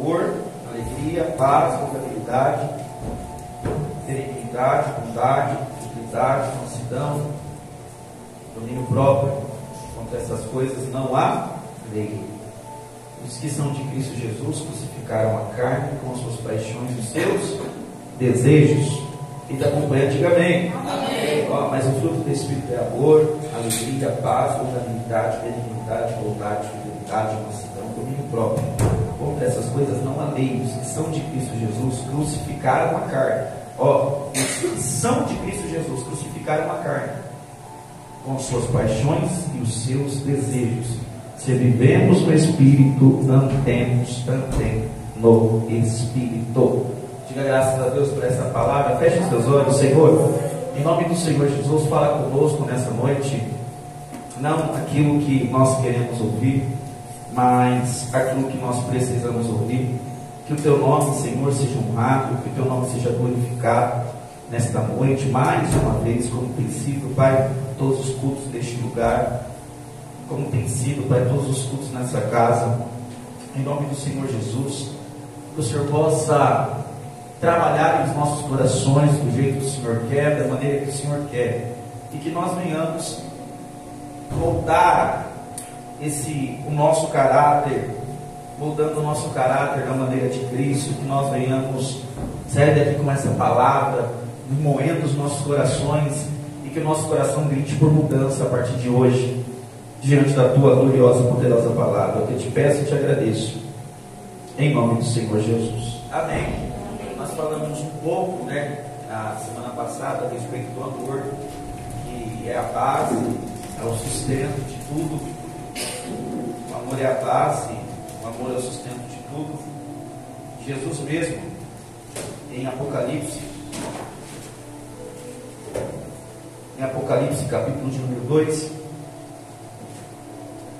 amor, alegria, paz, longanimidade, benignidade, bondade, fidelidade, mansidão, domínio próprio. Contra essas coisas não há lei. Os que são de Cristo Jesus crucificaram a carne com as suas paixões e os seus desejos. E está acompanhando, diga amém. Mas o fruto do Espírito é amor, alegria, paz, longanimidade, benignidade, bondade, fidelidade, mansidão, domínio próprio. Contra essas coisas não há lei. Os que são de Cristo Jesus crucificaram a carne. Os que são de Cristo Jesus crucificaram a carne com as suas paixões e os seus desejos. Se vivemos no Espírito, andemos também no Espírito. Diga graças a Deus por essa palavra. Feche os seus olhos. Senhor, em nome do Senhor Jesus, fala conosco nessa noite. Não aquilo que nós queremos ouvir, mas aquilo que nós precisamos ouvir. Que o Teu nome, Senhor, seja honrado, que o Teu nome seja glorificado nesta noite, mais uma vez, como tem sido, Pai, todos os cultos deste lugar, como tem sido, Pai, todos os cultos nessa casa. Em nome do Senhor Jesus, que o Senhor possa trabalhar nos nossos corações do jeito que o Senhor quer, da maneira que o Senhor quer, e que nós venhamos moldar o nosso caráter, moldando o nosso caráter da maneira de Cristo, que nós venhamos sair daqui com essa palavra, moendo os nossos corações, e que o nosso coração grite por mudança a partir de hoje, diante da Tua gloriosa e poderosa palavra. Eu te peço e te agradeço, em nome do Senhor Jesus. Amém. Nós falamos um pouco, na semana passada, a respeito do amor, que é a base, é o sustento de tudo. O amor é a base, o amor é o sustento de tudo. Jesus mesmo, em Apocalipse capítulo de número 2,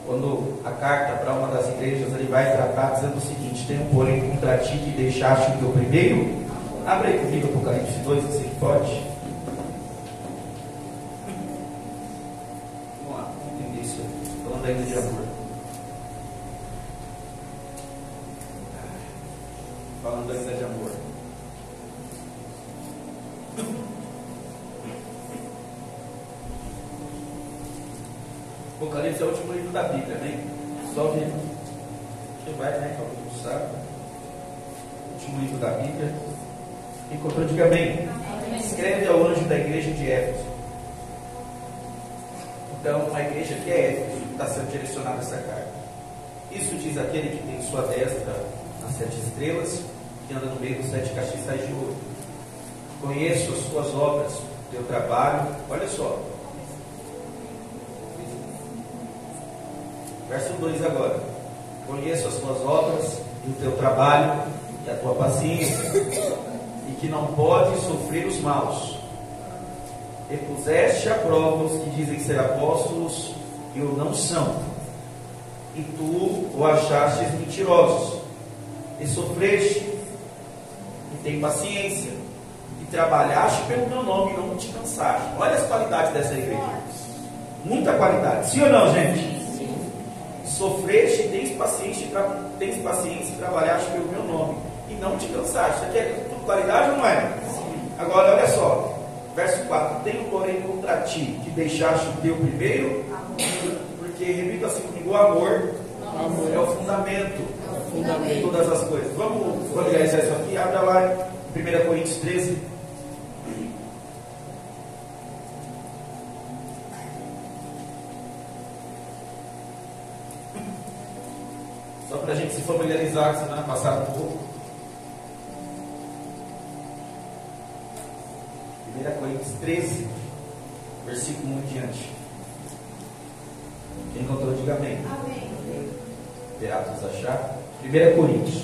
quando a carta para uma das igrejas, ele vai tratar dizendo o seguinte: tenho porém contra ti que deixaste o teu primeiro. Abre aí comigo Apocalipse 2, se pode. Vamos lá, vamos entender isso aí. Falando ainda de amor. Falando ainda de amor. Apocalipse é o último livro da Bíblia, né? Só ver. Quem vai, né? Todo mundo sabe. Último livro da Bíblia. Encontrou, diga amém. Escreve ao anjo da igreja de Éfeso. Então, a igreja que é Éfeso está sendo direcionada essa carta. Isso diz aquele que tem em sua destra as 7 estrelas, que anda no meio dos 7 castiçais de ouro. Conheço as suas obras, teu trabalho. Olha só. Verso 2 agora. Conheço as tuas obras, e o teu trabalho, e a tua paciência, e que não podes sofrer os maus. E puseste à prova os que dizem ser apóstolos e o não são, e tu o achastes mentirosos, e sofreste, e tem paciência, e trabalhaste pelo meu nome e não te cansaste. Olha as qualidades dessa igreja. Muita qualidade, sim ou não, gente? Sofreste, tens paciência e trabalhaste pelo meu nome e não te cansaste. Isso aqui é tudo qualidade ou não é? Agora olha só, verso 4: tenho porém contra ti que deixaste o teu primeiro amor. Porque, repita assim comigo, o amor é o fundamento de todas as coisas. Vamos familiarizar isso aqui. Abra lá em 1 Coríntios 13. Só para a gente se familiarizar, semana passada um pouco. 1 Coríntios 13, versículo 1 em diante. Quem encontrou, diga amém. Amém. Beatos achar. 1 Coríntios.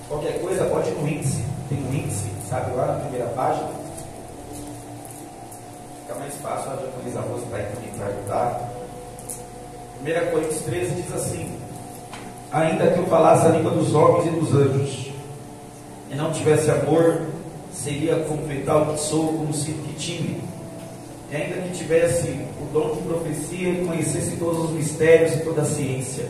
Qualquer coisa pode ir no índice. Tem um índice, sabe, lá na primeira página. Fica mais fácil a Jacqueline Arroz para ir também para ajudar. 1 Coríntios 13 diz assim: ainda que eu falasse a língua dos homens e dos anjos, e não tivesse amor, seria como metal que sou, como cinto que time. e ainda que tivesse o dom de profecia e conhecesse todos os mistérios e toda a ciência,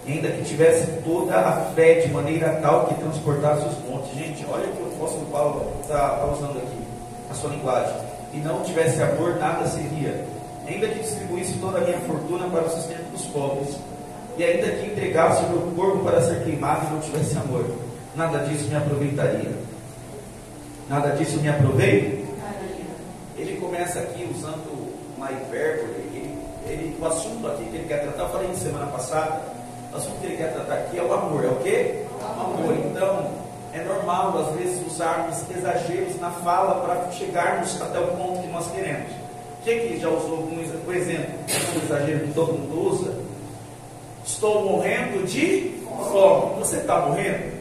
e ainda que tivesse toda a fé de maneira tal que transportasse os montes. Gente, olha o que o apóstolo Paulo está usando aqui, a sua linguagem. E não tivesse amor, nada seria. Ainda que distribuísse toda a minha fortuna para o sustento dos pobres, e ainda que entregasse o meu corpo para ser queimado e não tivesse amor, nada disso me aproveitaria. Nada disso me aproveitaria. Ele começa aqui usando uma hipérbole. O assunto aqui que ele quer tratar, eu falei na semana passada, o assunto que ele quer tratar aqui é o amor. É o quê? O amor. Então, é normal às vezes usarmos exageros na fala para chegarmos até o ponto que nós queremos. Quem que já usou algum exemplo? Um exagero que todo mundo usa? Estou morrendo de fome. Você está morrendo?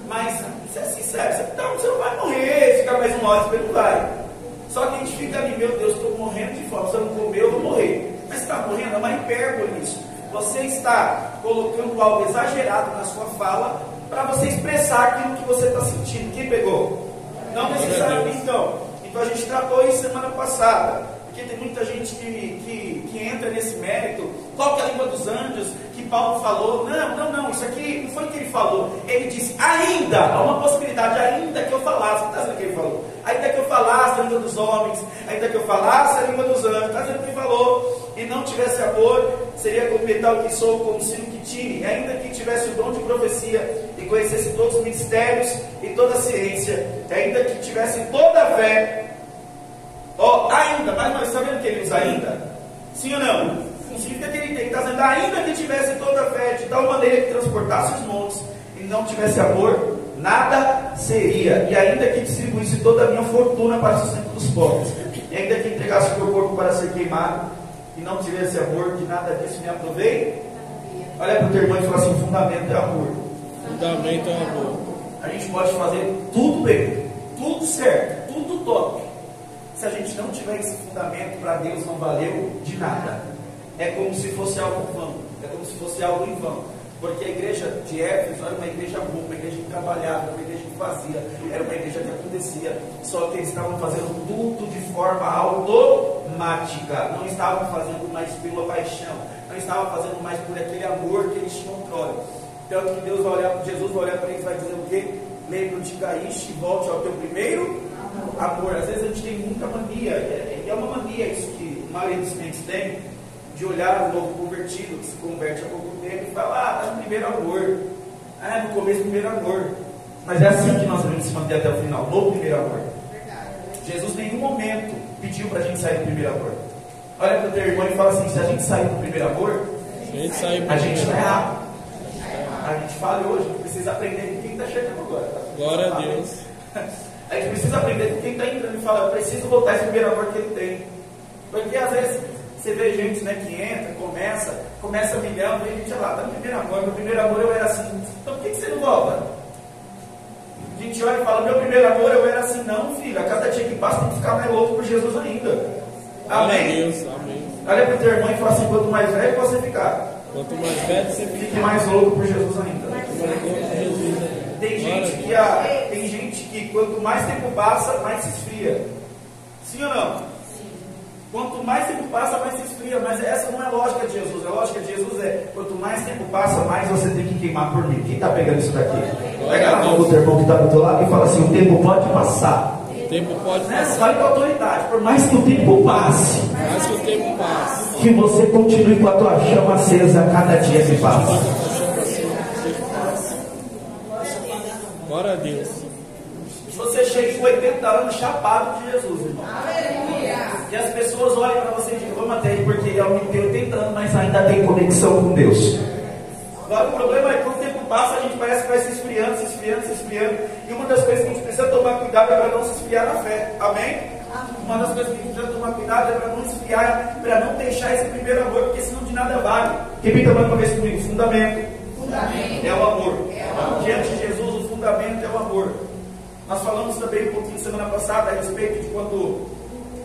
Mas, você é sincero, você não vai morrer, ficar mais uma hora, você não vai. Só que a gente fica ali, meu Deus, estou morrendo de fome, se eu não comer, eu vou morrer. Mas está morrendo, é uma hipérbole isso. Você está colocando algo exagerado na sua fala para você expressar aquilo que você está sentindo. Quem pegou? Não necessariamente então. Então a gente tratou isso semana passada. Porque tem muita gente que entra nesse mérito. Qual que é a língua dos anjos que Paulo falou? Não, isso aqui não foi o que ele falou. Ele disse, ainda, há uma possibilidade, ainda que eu falasse. Está dizendo o que ele falou? Ainda que eu falasse a língua dos homens, ainda que eu falasse a língua dos anjos. Está dizendo o que ele falou? E não tivesse amor, seria como metal que sou, como sino que tire. E ainda que tivesse o dom de profecia e conhecesse todos os mistérios e toda a ciência, e ainda que tivesse toda a fé, ainda, mas nós está vendo que ele usa ainda? Sim ou não? Sim. Significa que ele está dizendo, ainda que tivesse toda a fé, de tal maneira que transportasse os montes, e não tivesse amor, nada seria. E ainda que distribuísse toda a minha fortuna para o sustento dos pobres, e ainda que entregasse o meu corpo para ser queimado, e não tivesse amor, de nada disso me aproveite. Olha para o teu irmão e fala assim, o fundamento é amor. Fundamento é amor. A gente pode fazer tudo bem, tudo certo, tudo top. Se a gente não tiver esse fundamento, para Deus não valeu de nada. É como se fosse algo vão. É como se fosse algo em vão. Porque a igreja de Éfeso era uma igreja boa, uma igreja que trabalhava, uma igreja que fazia, era uma igreja que acontecia. Só que eles estavam fazendo tudo de forma automática. Não estavam fazendo mais pela paixão. Não estavam fazendo mais por aquele amor que eles tinham outrora. Tanto que Deus vai olhar, Jesus vai olhar para eles e vai dizer o quê? Lembra de caíste e volte ao teu primeiro amor. Às vezes a gente tem muita mania, e é uma mania isso que a maioria dos crentes tem, de olhar o novo convertido, que se converte há pouco tempo, e falar, está no primeiro amor. No começo, primeiro amor. Mas é assim que nós devemos se manter até o final, no primeiro amor. Jesus em nenhum momento pediu para a gente sair do primeiro amor. Olha para o teu irmão e fala assim, se a gente sair do primeiro amor, a gente está errado. A gente falhou, a gente precisa aprender com quem está chegando agora. Glória a Deus. A gente precisa aprender com quem está entrando e fala, eu preciso voltar a esse primeiro amor que ele tem. Porque às vezes você vê gente, né, que entra, começa milhão, vem gente lá, está no primeiro amor, meu primeiro amor eu era assim. Então por que você não volta? A gente olha e fala, meu primeiro amor eu era assim. Não, filho, a cada dia que passa tem que ficar mais louco por Jesus ainda. Amém? Deus, amém. Olha para o teu irmão e fala assim, quanto mais velho você ficar, quanto mais velho você fique mais louco por Jesus ainda. Jesus. Tem gente que quanto mais tempo passa, mais se esfria. Sim ou não? Sim. Quanto mais tempo passa, mais se esfria. Mas essa não é a lógica de Jesus. A lógica de Jesus é, quanto mais tempo passa, mais você tem que queimar por mim. Quem está pegando isso daqui? Pega na mão do teu irmão que está do teu lado e fala assim, o tempo pode passar. O tempo pode passar. Não vale com autoridade. Por mais que o tempo passe, mais que o tempo passe, que você continue com a tua chama acesa a cada dia que passa. Glória a Deus. Você chega com 80 anos chapado de Jesus, irmão. E as pessoas olham para você e dizem, vamos até ele, porque ele tem 80 anos, mas ainda tem conexão com Deus. Agora o problema é que quando o tempo passa, a gente parece que vai se esfriando. E uma das coisas que a gente precisa tomar cuidado é para não se esfriar na fé. Amém? Uma das coisas que a gente precisa tomar cuidado é para não esfriar, para não deixar esse primeiro amor, porque senão de nada vale. Repita mais uma vez comigo, fundamento é o amor. Diante de Jesus, o fundamento é o amor. Nós falamos também um pouquinho semana passada a respeito de quando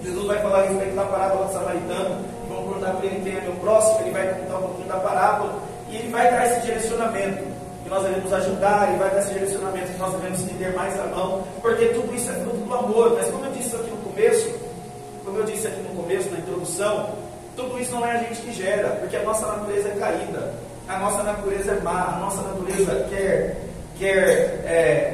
Jesus vai falar a respeito da parábola do samaritano. Vamos perguntar para ele quem é meu próximo, ele vai contar um pouquinho da parábola e ele vai dar esse direcionamento que nós devemos ajudar, ele vai dar esse direcionamento que nós devemos estender mais a mão, porque tudo isso é fruto do amor. Mas como eu disse aqui no começo, reprodução, tudo isso não é a gente que gera, porque a nossa natureza é caída, a nossa natureza é má, a nossa natureza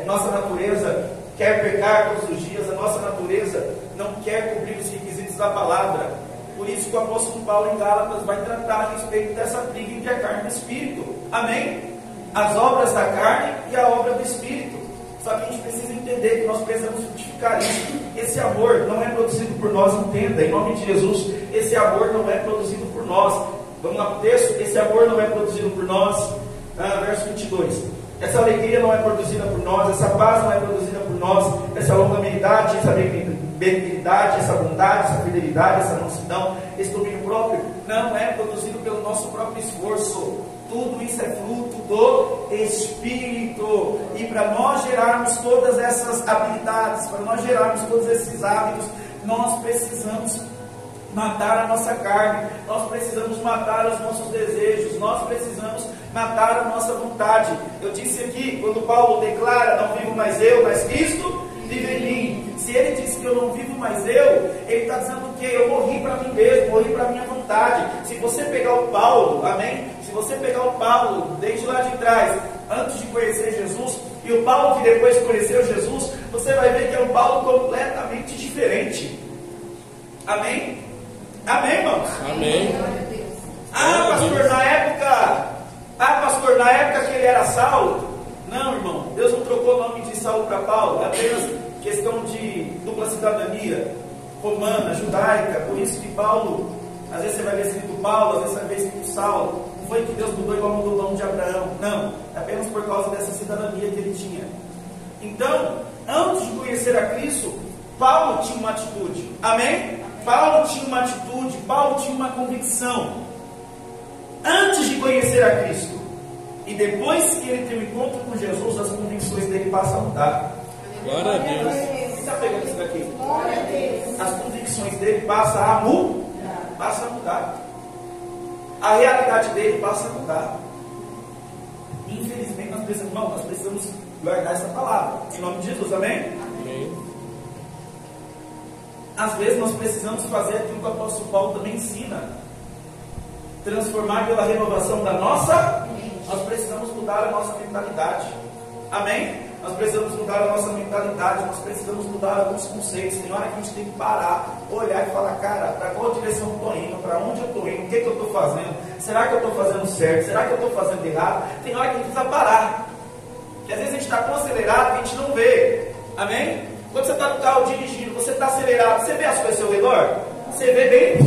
nossa natureza quer pecar todos os dias, a nossa natureza não quer cumprir os requisitos da palavra. Por isso que o apóstolo Paulo em Gálatas vai tratar a respeito dessa briga entre a carne e o Espírito. Amém? As obras da carne e a obra do Espírito. Só que a gente precisa entender que nós precisamos frutificar isso. Esse amor não é produzido por nós, entenda, em nome de Jesus. Esse amor não é produzido por nós. Vamos lá para o texto. Esse amor não é produzido por nós. Verso 22. Essa alegria não é produzida por nós, essa paz não é produzida por nós, essa longanimidade, essa benignidade, essa bondade, essa fidelidade, essa mansidão, esse domínio próprio, não é produzido pelo nosso próprio esforço. Tudo isso é fruto do Espírito. E para nós gerarmos todas essas habilidades, para nós gerarmos todos esses hábitos, nós precisamos matar a nossa carne, nós precisamos matar os nossos desejos, nós precisamos matar a nossa vontade. Eu disse aqui, quando Paulo declara, não vivo mais eu, mas Cristo vive em mim. Se ele disse que eu não vivo mais eu, ele está dizendo o quê? Eu morri para mim mesmo, morri para a minha vontade. Se você pegar o Paulo, amém? Se você pegar o Paulo, desde lá de trás, antes de conhecer Jesus, e o Paulo que depois conheceu Jesus, você vai ver que é um Paulo completamente diferente. Amém? Amém, irmãos? Amém. Pastor, na época que ele era Saulo. Não, irmão, Deus não trocou o nome de Saulo para Paulo, é apenas questão de dupla cidadania romana, judaica. Por isso que Paulo, às vezes você vai ver escrito Paulo, às vezes você vai ver escrito Saulo. Não foi que Deus mudou igual mudou o nome de Abraão, não, é apenas por causa dessa cidadania que ele tinha. Então, antes de conhecer a Cristo, Paulo tinha uma atitude, amém? Paulo tinha uma atitude, Paulo tinha uma convicção, antes de conhecer a Cristo. E depois que ele tem um encontro com Jesus, as convicções dele passam a mudar. Glória a Deus. Quem está pegando isso daqui? Glória a Deus. As convicções dele passam a mudar. A realidade dele passa a mudar. Infelizmente, nós precisamos guardar essa palavra. Em nome de Jesus, amém? Amém. Às vezes nós precisamos fazer aquilo que o apóstolo Paulo também ensina. Transformar pela renovação da nossa. Nós precisamos mudar a nossa mentalidade. Amém? Nós precisamos mudar a nossa mentalidade. Nós precisamos mudar alguns conceitos. Tem hora que a gente tem que parar, olhar e falar: cara, para qual direção eu estou indo? Para onde eu estou indo? O que eu estou fazendo? Será que eu estou fazendo certo? Será que eu estou fazendo errado? Tem hora que a gente precisa parar. Porque às vezes a gente está tão acelerado que a gente não vê. Amém? Quando você está no carro dirigindo, você está acelerado, você vê as coisas ao seu redor? Você vê bem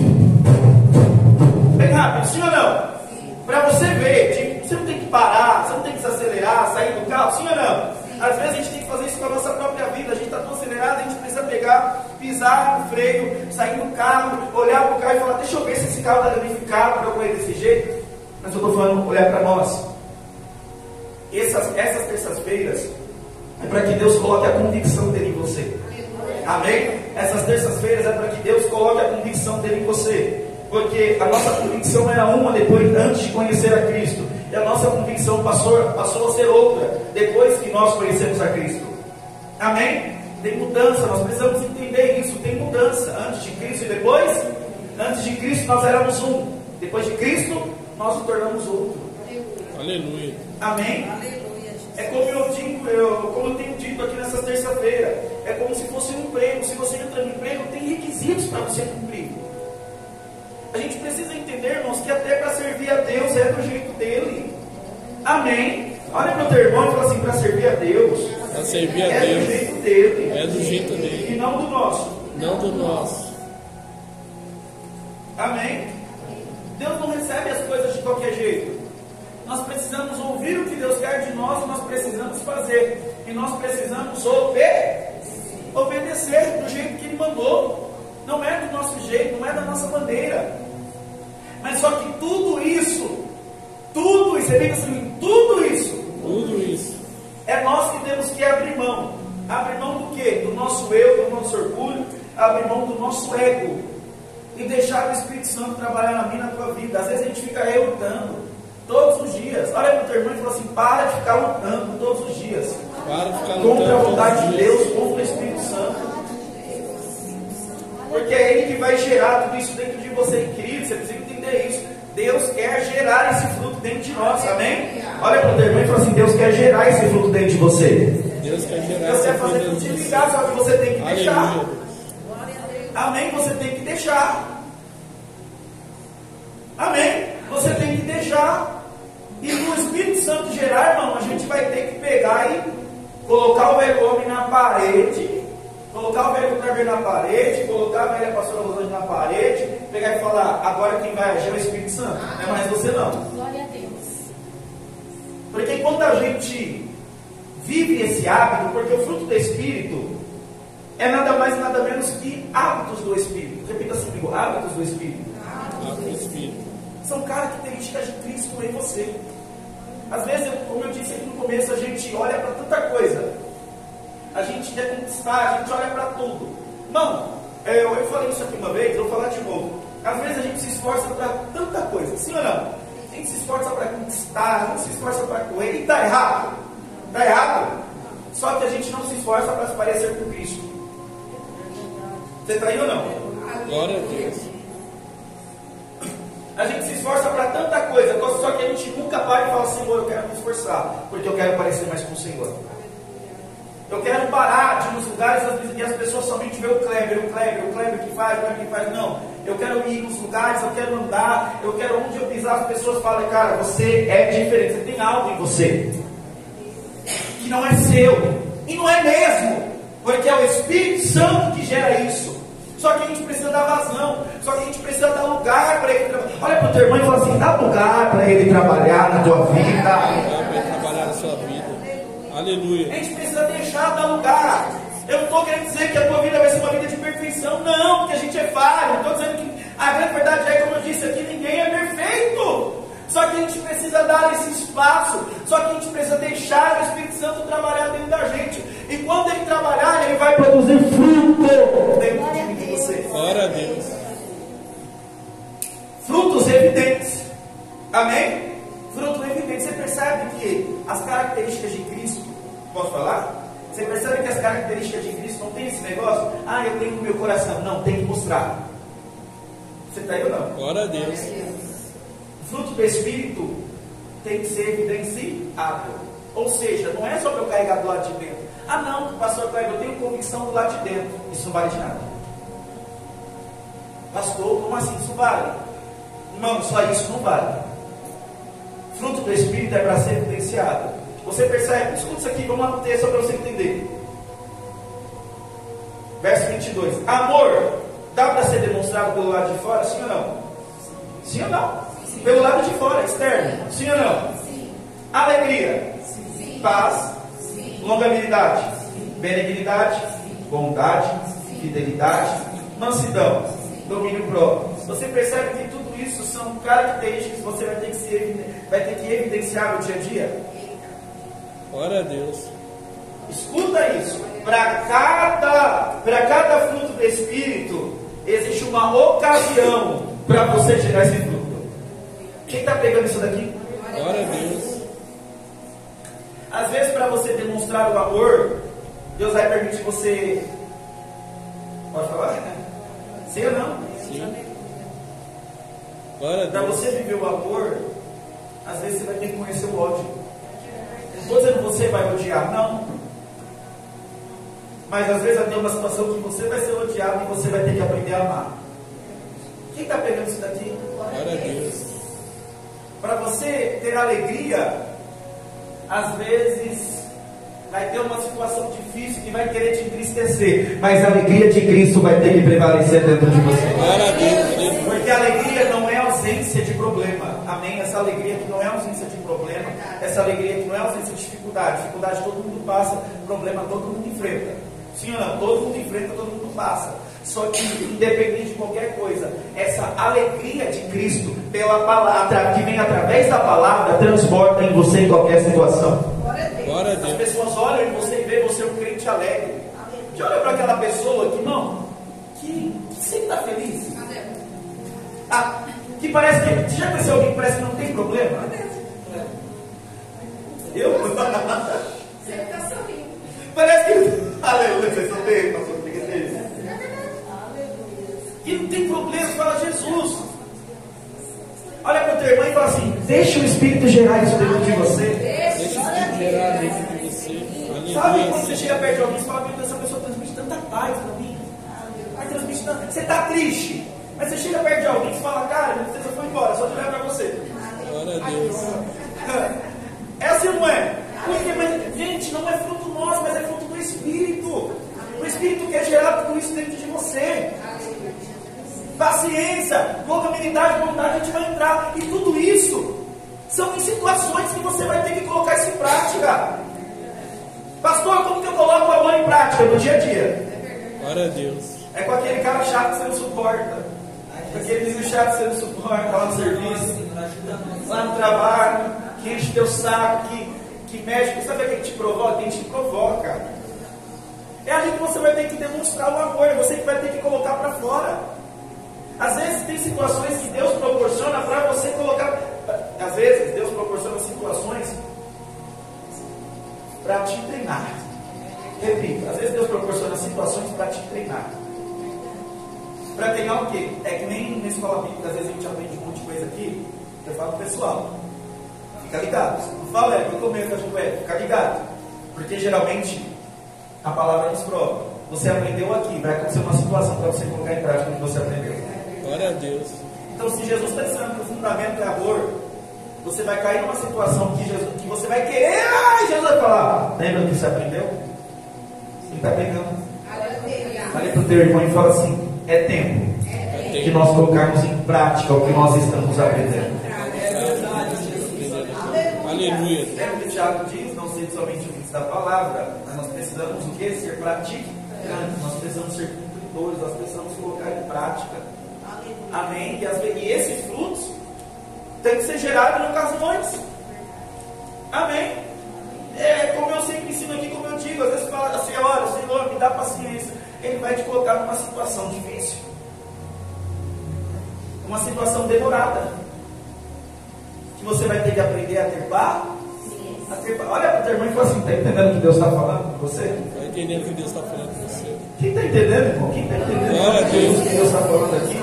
rápido, sim ou não? Para você ver, você não tem que parar, você não tem que desacelerar, sair do carro, sim ou não? Às vezes a gente tem que fazer isso com a nossa própria vida. A gente está tão acelerado, a gente precisa pegar, pisar no freio, sair do carro, olhar para o carro e falar: deixa eu ver se esse carro está danificado para eu correr desse jeito. Mas eu estou falando olhar para nós. Essas terças-feiras é para que Deus coloque a convicção dele em você. Amém? Essas terças-feiras é para que Deus coloque a convicção dele em você. Porque a nossa convicção era uma antes de conhecer a Cristo. E a nossa convicção passou a ser outra depois que nós conhecemos a Cristo. Amém? Tem mudança, nós precisamos entender isso. Tem mudança antes de Cristo e depois. Antes de Cristo nós éramos um. Depois de Cristo nós nos tornamos outro. Aleluia. Amém? É como eu tenho dito aqui nessa terça-feira. É como se fosse um emprego. Se você entra no emprego, tem requisitos para você cumprir. A gente precisa entender, irmãos, que até para servir a Deus é do jeito dele. Amém? Olha para o teu irmão e fala assim: para servir a Deus, Para servir a é Deus. do jeito dele. É do jeito dele. E não do nosso. Não do nosso. Amém? Deus não recebe as coisas de qualquer jeito. Nós precisamos ouvir o que Deus quer de nós e nós precisamos fazer. E nós precisamos obedecer do jeito que Ele mandou. Não é do nosso jeito, não é da nossa maneira. Mas só que tudo isso, você vê assim, tudo isso, é nós que temos que abrir mão. Abrir mão do quê? Do nosso eu, do nosso orgulho, abrir mão do nosso ego. E deixar o Espírito Santo trabalhar na minha, na tua vida. Às vezes a gente fica relutando todos os dias. Olha para o teu irmão e fala assim: para de ficar lutando todos os dias. Para de ficar contra a lutando vontade todos de os dias. Deus, contra o Espírito Santo. Porque Porque é Ele que vai gerar tudo isso dentro de você, querido. Você precisa entender isso. Deus quer gerar esse fruto dentro de nós, amém? Olha para o teu irmão e fala assim: Deus quer gerar esse fruto dentro de você. Deus quer gerar Deus esse quer fazer fruto tudo de ligar, só que você tem que deixar. Aleluia. Amém? Você tem que deixar. Amém? Você tem que deixar. E no Espírito Santo gerar, irmão, a gente vai ter que pegar e colocar o velho homem na parede, colocar o velho Kleber na parede, colocar a velha pastora Rosângela na parede, pegar e falar: agora quem vai agir é o Espírito Santo, não é mais você não. Glória a Deus. Porque quando a gente vive esse hábito, porque o fruto do Espírito é nada mais e nada menos que hábitos do Espírito. Repita assim comigo: hábitos do Espírito. Hábitos do Espírito. São características de Cristo em você. Às vezes, como eu disse aqui no começo, a gente olha para tanta coisa. A gente quer conquistar, a gente olha para tudo. Não, eu falei isso aqui uma vez, eu vou falar de novo. Às vezes a gente se esforça para tanta coisa, sim ou não? A gente se esforça para conquistar, a gente se esforça para correr, e está errado. Está errado. Só que a gente não se esforça para se parecer com Cristo. Você está aí ou não? Glória a Deus. A gente se esforça para tanta coisa, só que a gente nunca para e fala: Senhor, eu quero me esforçar, porque eu quero parecer mais com o Senhor. Eu quero parar de ir nos lugares e as pessoas somente veem o Kleber que faz. Não, eu quero ir nos lugares, eu quero andar, eu quero onde eu pisar, as pessoas falam: cara, você é diferente, você tem algo em você que não é seu, e não é mesmo, porque é o Espírito Santo que gera isso. Só que a gente precisa dar vazão, só que a gente precisa dar lugar para ele trabalhar. Olha para o teu irmão e fala assim: dá lugar para ele trabalhar na tua vida. Para ele trabalhar na sua vida. Aleluia. A gente precisa deixar dar lugar. Eu não estou querendo dizer que a tua vida vai ser uma vida de perfeição, não, porque a gente é falho. Não estou dizendo que a grande verdade é, como eu disse aqui, ninguém é perfeito. Só que a gente precisa dar esse espaço, só que a gente precisa deixar o Espírito Santo trabalhar dentro da gente. E quando ele trabalhar, ele vai produzir fruto dentro de você. Glória a Deus. Frutos evidentes. Amém? Fruto evidente. Você percebe que as características de Cristo, posso falar? Você percebe que as características de Cristo não tem esse negócio: ah, eu tenho no meu coração. Não, tem que mostrar. Você está aí ou não? Glória a Deus. O fruto do Espírito tem que ser evidenciável. Ou seja, não é só para eu carregar do lado de dentro. Ah não, pastor Cleber, eu tenho convicção do lado de dentro. Isso não vale de nada. Pastor, como assim? Isso vale? Não, só isso não vale. Fruto do Espírito é para ser evidenciado. Você percebe? Escuta isso aqui, vamos lá no texto só para você entender. Verso 22. Amor, dá para ser demonstrado pelo lado de fora? Sim ou não? Sim ou não? Sim. Pelo lado de fora, externo? Sim ou não? Sim. Alegria? Sim. Paz? Sim. Longanimidade? Sim. Benignidade? Sim. Bondade? Sim. Fidelidade? Mansidão? Sim. Domínio próprio? Você percebe que tudo isso são características que você vai ter que evidenciar no dia a dia? Glória a Deus. Escuta isso. Para cada fruto do Espírito existe uma ocasião para você gerar esse fruto. Quem está pegando isso daqui? Glória a Deus. Às vezes, para você demonstrar o amor, Deus vai permitir você. Pode falar? Sim ou não? Sim. Glória a Para Deus. você viver o amor, às vezes você vai ter que conhecer o ódio. Não estou dizendo que você vai odiar, não. Mas às vezes vai ter uma situação que você vai ser odiado e você vai ter que aprender a amar. Quem está pegando isso daqui? Glória a Deus. Para você ter alegria, às vezes vai ter uma situação difícil que vai querer te entristecer, mas a alegria de Cristo vai ter que prevalecer dentro de você. Glória a Deus. Porque a alegria não é ausência de problema. Amém? Essa alegria que não é ausência de problema, essa alegria que não é ausência de dificuldade. Dificuldade todo mundo passa, problema todo mundo enfrenta. Sim ou não? Todo mundo enfrenta, todo mundo passa. Só que, independente de qualquer coisa, essa alegria de Cristo pela palavra, que vem através da palavra, transporta em você em qualquer situação. Glória a As Deus. pessoas olham em você e veem você um crente alegre. Você olha para aquela pessoa que, não, que sempre está feliz. Ah, que parece que, já conheceu alguém que parece que não tem problema? Eu? Você está sorrindo. Parece que, aleluia, vocês estão bem, pastor, fica feliz. o teu irmão e fala assim: deixa o Espírito gerar isso dentro de você. Deixa o Espírito gerar dentro de você. Sabe Aleluia. quando você chega perto de alguém e fala: meu Deus, essa pessoa transmite tanta paz pra mim. Transmite tanta... Você está triste, mas você chega perto de alguém e fala: cara, minha tristeza foi embora, só de olhar pra você. Glória a Deus. É assim ou não é? Porque, mas, gente, não é fruto nosso, mas é fruto do Espírito. O Espírito quer gerar tudo isso dentro de você. Paciência, longanimidade, bondade, a gente vai entrar. E tudo isso são em situações que você vai ter que colocar isso em prática. Pastor, como que eu coloco o amor em prática no dia a dia? Glória a Deus. É com aquele cara chato que você não suporta. Com aquele vizinho chato que você não suporta lá no serviço, lá no trabalho, que enche teu saco, que mexe. Sabe quem te provoca? Quem te provoca. É ali que você vai ter que demonstrar o amor, é você que vai ter que colocar para fora. Às vezes tem situações que Deus proporciona para você colocar. Às vezes Deus proporciona situações para te treinar. Repito, às vezes Deus proporciona situações para te treinar. Para treinar o quê? É que nem na escola bíblica, às vezes a gente aprende um monte de coisa aqui. Eu falo pro pessoal: fica ligado. Não fala, eu comento, fica ligado. Porque geralmente a palavra nos prova. Você aprendeu aqui, vai acontecer uma situação para você colocar em prática o que você aprendeu. Glória a Deus. Então, se Jesus está dizendo que o fundamento é amor, você vai cair numa situação que você vai querer, e Jesus vai falar: lembra do que você aprendeu? Você está pegando. Olha para o teu irmão e fala assim: é tempo que nós colocarmos em prática o que nós estamos aprendendo. Aleluia. Lembra que o Tiago diz: não seja somente ouvintes da palavra, mas nós precisamos o quê? Ser praticantes, nós precisamos ser cumpridores, nós precisamos colocar em prática. Amém? E esses frutos tem que ser gerado em ocasiões. Amém? Como eu sempre ensino aqui, como eu digo, às vezes fala assim: olha, Senhor, me dá paciência. Ele vai te colocar numa situação difícil, uma situação demorada, que você vai ter que aprender a trepar. Olha para o teu irmão e fala assim: está entendendo o que Deus está falando com você? Está entendendo o que Deus está falando com você? Quem está entendendo, irmão? Quem está entendendo Glória a Deus. o que Deus está falando aqui?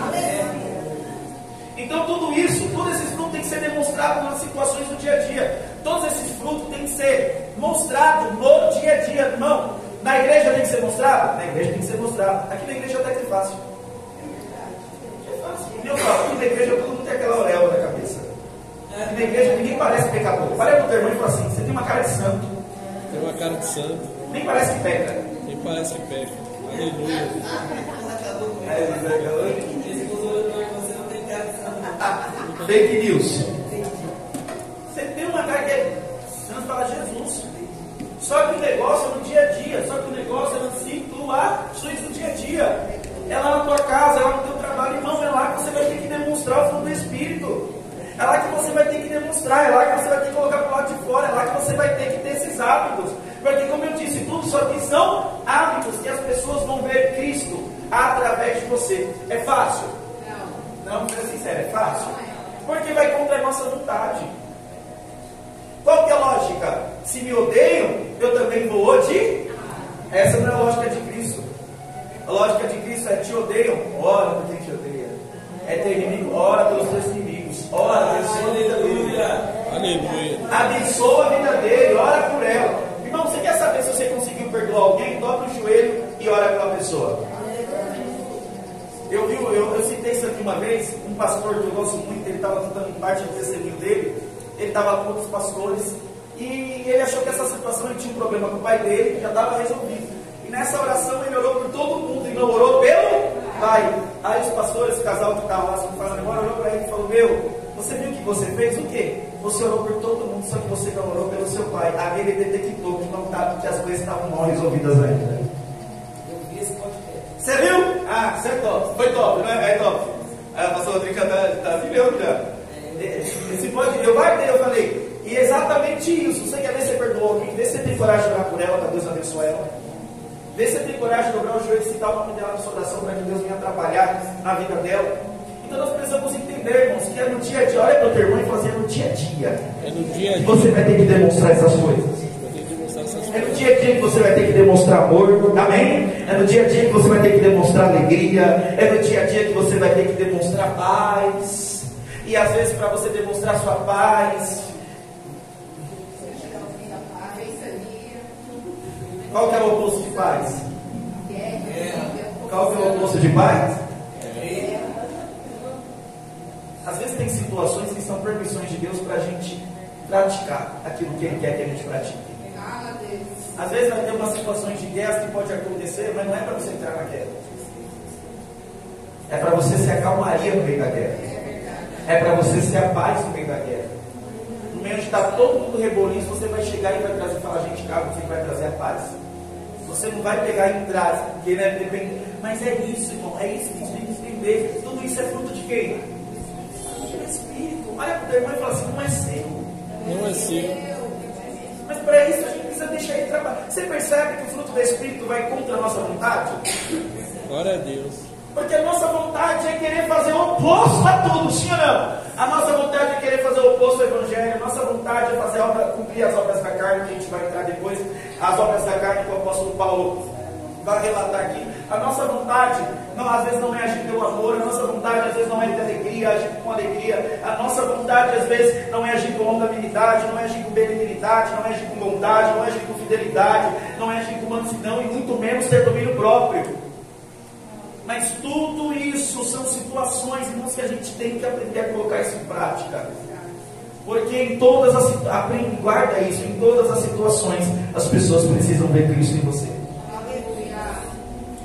Então tudo isso, todos esses frutos tem que ser demonstrado nas situações do dia a dia. Todos esses frutos tem que ser mostrado no dia a dia, irmão. Na igreja tem que ser mostrado? Na igreja tem que ser mostrado. Aqui na igreja até que é fácil. É fácil. Eu falo, aqui na igreja todo mundo tem aquela auréola na cabeça. Aqui na igreja ninguém parece pecador. Olha para o teu irmão e fala assim: você tem uma cara de santo. Tem uma cara de santo. Nem parece que peca. Nem parece que peca. Aleluia. Fake news. Você tem uma cara que é santo para Jesus. Só que o negócio é no dia a dia. Só que o negócio é nas situações do dia a dia. É lá na tua casa, é lá no teu trabalho, irmão. É lá que você vai ter que demonstrar o fruto do Espírito. É lá que você vai ter que demonstrar. É lá que você vai ter que colocar para o lado de fora. É lá que você vai ter que ter esses hábitos. Porque, como eu disse, tudo isso aqui são hábitos que as pessoas vão ver Cristo através de você. É fácil? Não, vamos ser sincero, é fácil? Porque vai contra a nossa vontade. Qual que é a lógica? Se me odeiam, eu também vou odiar. Essa não é a lógica de Cristo. A lógica de Cristo é: te odeiam, ora por quem te odeia. É ter inimigo, ora pelos teus inimigos. Ora, abençoa a vida dele. Aleluia. Abençoa a vida dele, ora por ela. Irmão, você quer saber se você conseguiu perdoar alguém? Dobra o joelho e ora pela pessoa. Eu citei isso aqui uma vez. Um pastor que eu gosto muito, ele estava contando parte do testemunho dele. Ele estava com outros pastores e ele achou que essa situação, ele tinha um problema com o pai dele, já estava resolvido. E nessa oração ele orou por todo mundo e não orou pelo pai. Aí os pastores, o casal que estava lá, se falando agora, olhou para ele e falou: meu, você viu o que você fez? O quê? Você orou por todo mundo, só que você não orou pelo seu pai. Aí ele detectou que, não tá, que as coisas estavam mal resolvidas ainda. Eu vi esse podcast. Você viu? Ah, você é top. Foi top, né? É top. Aí a pastora Rodrigo tá milhão já. Esse pode, eu guardei, eu falei. E é exatamente isso. Você quer ver se você perdoou alguém? Vê se você tem coragem de orar por ela, para Deus abençoar ela. Vê se você tem coragem de dobrar o joelho e citar o nome dela na sua oração, para que Deus venha trabalhar na vida dela. Então nós precisamos entender, irmãos, que é no dia a dia. Olha para o teu irmão e fazer no dia a dia. É no dia a Que dia. você vai ter que demonstrar essas coisas. Vai ter que demonstrar essas É no coisas. dia a dia que você vai ter que demonstrar amor, amém? É no dia a dia que você vai ter que demonstrar alegria. É no dia a dia que você vai ter que demonstrar paz. E às vezes para você demonstrar sua paz. Qual que é o oposto de paz? Qual que é o oposto de paz? Às vezes tem situações que são permissões de Deus para a gente praticar aquilo que Ele quer que a gente pratique. Às vezes vai ter umas situações de guerra que pode acontecer, mas não é para você entrar na guerra. É para você ser a calmaria no meio da guerra. É para você ser a paz no meio da guerra. No meio onde está todo mundo reboliço, você vai chegar e vai trazer e falar, gente, calma, você vai trazer a paz. Você não vai pegar e entrar, porque né, depende. Mas é isso, irmão, é isso que a gente tem que entender. Tudo isso é fruto de quem? Do Espírito. Olha para o teu irmão e fala assim, não é seu. Não é seu. Mas para isso a gente precisa deixar ele trabalhar. Você percebe que o fruto do Espírito vai contra a nossa vontade? Glória a Deus. Porque a nossa vontade é querer fazer o oposto a tudo, sim ou não? A nossa vontade é querer fazer o oposto ao Evangelho. A nossa vontade é fazer cumprir as obras da carne, que a gente vai entrar depois. As obras da carne que o apóstolo Paulo vai relatar aqui. A nossa vontade, não, às vezes não é agir pelo amor. A nossa vontade às vezes não é ter alegria, agir com alegria. A nossa vontade às vezes não é agir com longanimidade, não é agir com benignidade, não é agir com bondade, não é agir com fidelidade, não é agir com mansidão e muito menos ter domínio próprio. Mas tudo isso são situações, irmãos, que a gente tem que aprender a colocar isso em prática. Porque em todas as aprende, guarda isso, em todas as situações as pessoas precisam ver Cristo em você.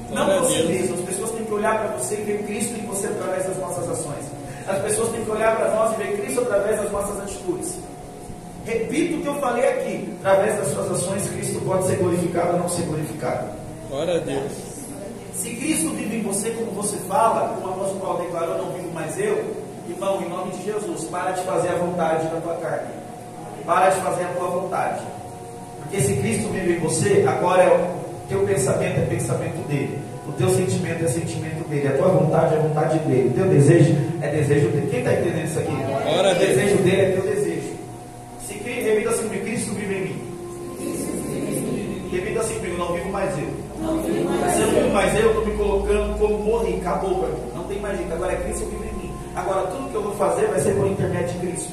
Não você mesmo, as pessoas têm que olhar para você e ver Cristo em você através das nossas ações. As pessoas têm que olhar para nós e ver Cristo através das nossas atitudes. Repito o que eu falei aqui, através das suas ações Cristo pode ser glorificado ou não ser glorificado. Glória a Deus. Se Cristo vive em você, como você fala, como o apóstolo Paulo declarou, não vivo mais eu, irmão, em nome de Jesus, para de fazer a vontade da tua carne. Para de fazer a tua vontade. Porque se Cristo vive em você, agora o teu pensamento é pensamento dele. O teu sentimento é sentimento dele. A tua vontade é vontade dele. O teu desejo é desejo dele. Quem está entendendo isso aqui? O desejo dele é teu desejo. Se repita assim comigo, Cristo vive em mim. Repita assim comigo, não vivo mais eu. Se eu não vivo mais eu estou me colocando como morri, acabou para mim. Não tem mais jeito. Agora é Cristo que vive em mim. Agora tudo que eu vou fazer vai ser por intermédio de Cristo.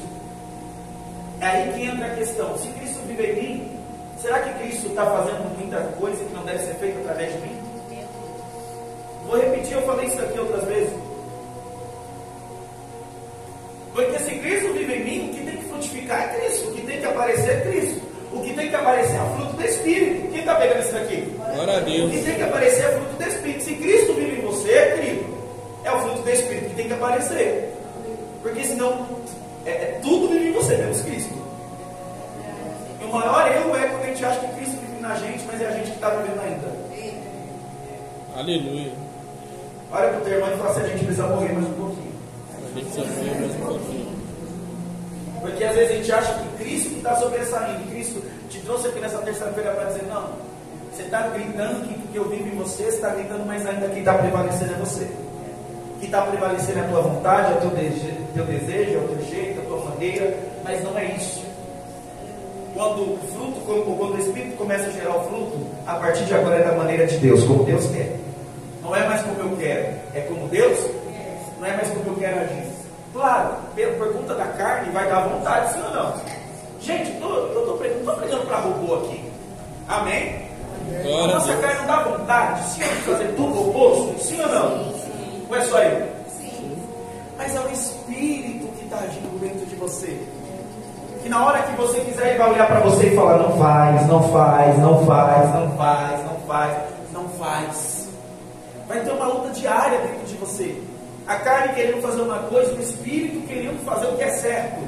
É aí que entra a questão. Se Cristo vive em mim, será que Cristo está fazendo muita coisa que não deve ser feita através de mim? Vou repetir, eu falei isso aqui outras vezes. Porque se Cristo vive em mim, o que tem que frutificar é Cristo. O que tem que aparecer é Cristo. O que tem que aparecer é o fruto do Espírito. Quem está pegando isso daqui? Glória a Deus. O que tem que aparecer é o fruto do Espírito. Se Cristo vive em você, querido, é o fruto do Espírito que tem que aparecer. Porque senão, tudo vive em você, menos Cristo. E o maior erro é quando a gente acha que Cristo vive na gente, mas é a gente que está vivendo ainda. Aleluia. Olha para o teu irmão e fala assim, a gente precisa morrer mais um pouquinho. A gente precisa morrer mais um pouquinho. Porque às vezes a gente acha que Cristo está sobressaindo. Cristo te trouxe aqui nessa terça-feira para dizer, não, você está gritando que eu vivo em você, você está gritando, mas ainda quem está prevalecendo é você. Que está prevalecendo é a tua vontade, é o teu desejo, é o teu jeito, é a tua maneira, mas não é isso. Quando o fruto, quando o Espírito começa a gerar o fruto, a partir de agora é da maneira de Deus, como Deus quer. Não é mais como eu quero, é como Deus, não é mais como eu quero agir. Claro, por conta da carne vai dar vontade, sim ou não? Gente, eu não estou pregando para robô aqui. Amém? A nossa carne não dá vontade, sim, de fazer tudo o oposto, sim ou não? Ou é só eu? Sim. Mas é o Espírito que está agindo dentro de você. Que na hora que você quiser, ele vai olhar para você e falar, não faz, não faz, não faz, não faz, não faz, não faz. Vai ter uma luta diária dentro de você. A carne querendo fazer uma coisa, o Espírito querendo fazer o que é certo.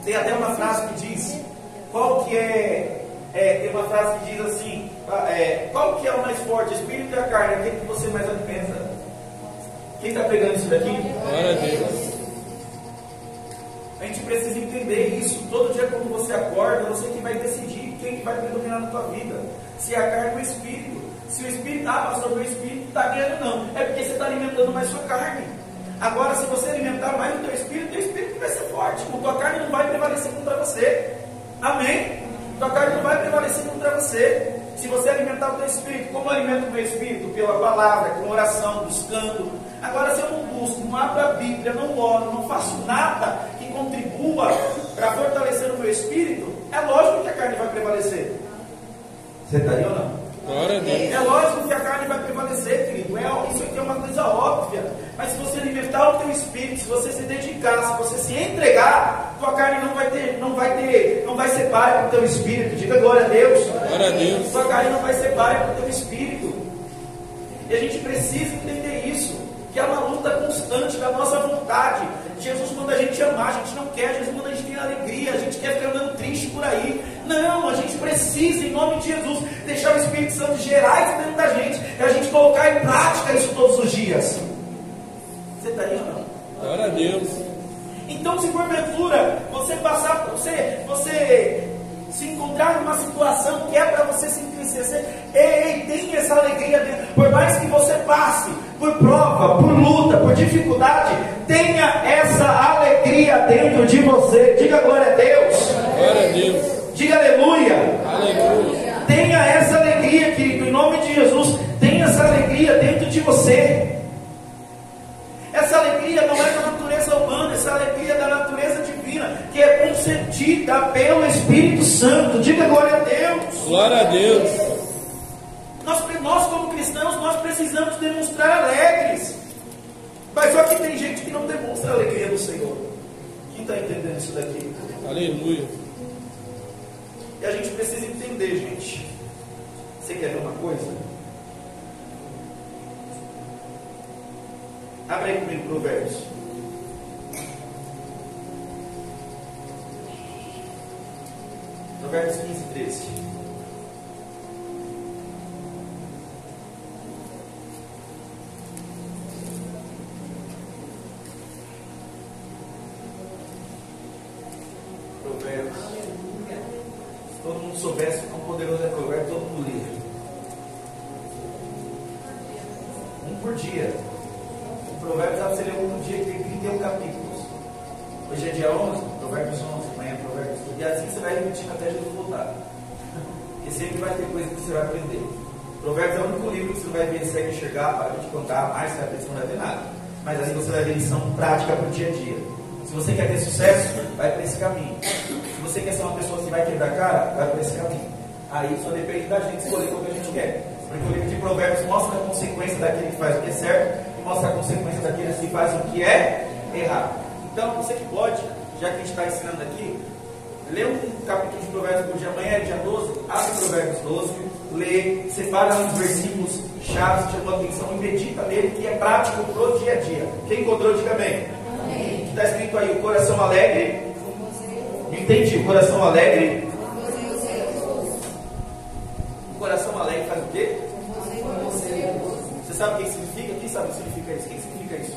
Tem até uma frase que diz, qual que tem uma frase que diz assim, qual que é o mais forte, o Espírito e a carne, aquele que você mais alimenta? Quem está pegando isso daqui? Glória a Deus. A gente precisa entender isso. Todo dia quando você acorda, você que vai decidir quem que vai predominar na tua vida. Se é a carne ou o Espírito. Se o Espírito, pastor, o Espírito está ganhando, não. É porque você está alimentando mais sua carne. Agora, se você alimentar mais o teu Espírito vai ser forte. A tua carne não vai prevalecer contra você. Amém? Tua carne não vai prevalecer contra você. Se você alimentar o teu Espírito, como eu alimento o meu Espírito? Pela palavra, com oração, buscando. Agora, se eu não busco, não abro a Bíblia, não oro, não faço nada que contribua para fortalecer o meu espírito, é lógico que a carne vai prevalecer. Você está aí ou não? Glória a Deus. É lógico que a carne vai prevalecer, querido. Isso aqui é uma coisa óbvia. Mas se você alimentar o teu espírito, se você se dedicar, se você se entregar, tua carne não vai ser páreo para o teu espírito. Diga glória a Deus. Glória a Deus. Tua carne não vai ser páreo para o teu espírito. E a gente precisa entender isso, que é uma luta constante da nossa vontade. Jesus manda a gente amar, a gente não quer. Jesus manda a gente ter alegria, a gente quer ficar andando triste por aí. Não, a gente precisa, em nome de Jesus, deixar o Espírito Santo gerar isso dentro da gente, e a gente colocar em prática isso todos os dias. Você está aí ou não? Glória a Deus. Então, se porventura você passar, você se encontrar numa situação que é para você se entristecer, tenha essa alegria dentro. Por mais que você passe por prova, por luta, por dificuldade, tenha essa alegria dentro de você. Diga glória a Deus. Glória a Deus. Diga aleluia. Aleluia. Tenha essa alegria, querido, em nome de Jesus. Tenha essa alegria dentro de você. Essa alegria não é da natureza humana, essa alegria é da natureza divina, que é concedida pelo Espírito Santo. Diga glória a Deus. Glória a Deus. Nós como cristãos, nós precisamos demonstrar alegres. Mas só que tem gente que não demonstra a alegria do Senhor. Quem está entendendo isso daqui? Aleluia. E a gente precisa entender, gente. Você quer ver uma coisa? Abre aí comigo Provérbios. Provérbios 15, 13. Provérbios. Se todo mundo soubesse quão poderoso é Provérbios, todo mundo lia. Um por dia. Provérbios, você lê um dia que tem 31 capítulos. Hoje é dia 11, Provérbios 11, amanhã é Provérbios 12. E assim você vai repetindo até Jesus voltar. Porque sempre vai ter coisa que você vai aprender. Provérbios é o único livro que você vai ver, você vai enxergar, para de contar mais, você vai ver, você não vai ver nada. Mas aí você vai ver lição prática para o dia a dia. Se você quer ter sucesso, vai para esse caminho. Se você quer ser uma pessoa que vai quebrar a cara, vai para esse caminho. Aí só depende da gente escolher o que a gente quer. Porque o livro de Provérbios mostra a consequência daquele que faz o que é certo, mostra a consequência daqueles que fazem o que é errado. Então, você que pode, já que a gente está ensinando aqui, lê um capítulo de Provérbios por dia. Amanhã é dia 12, abre Provérbios 12, lê, separa uns versículos chaves que chamam a atenção e medita nele, que é prático pro dia a dia. Quem encontrou, diga amém. Está escrito aí, o coração alegre. Entendi, o coração alegre. O coração alegre faz o quê? Você sabe o que significa? Quem sabe o que significa isso? O que significa isso?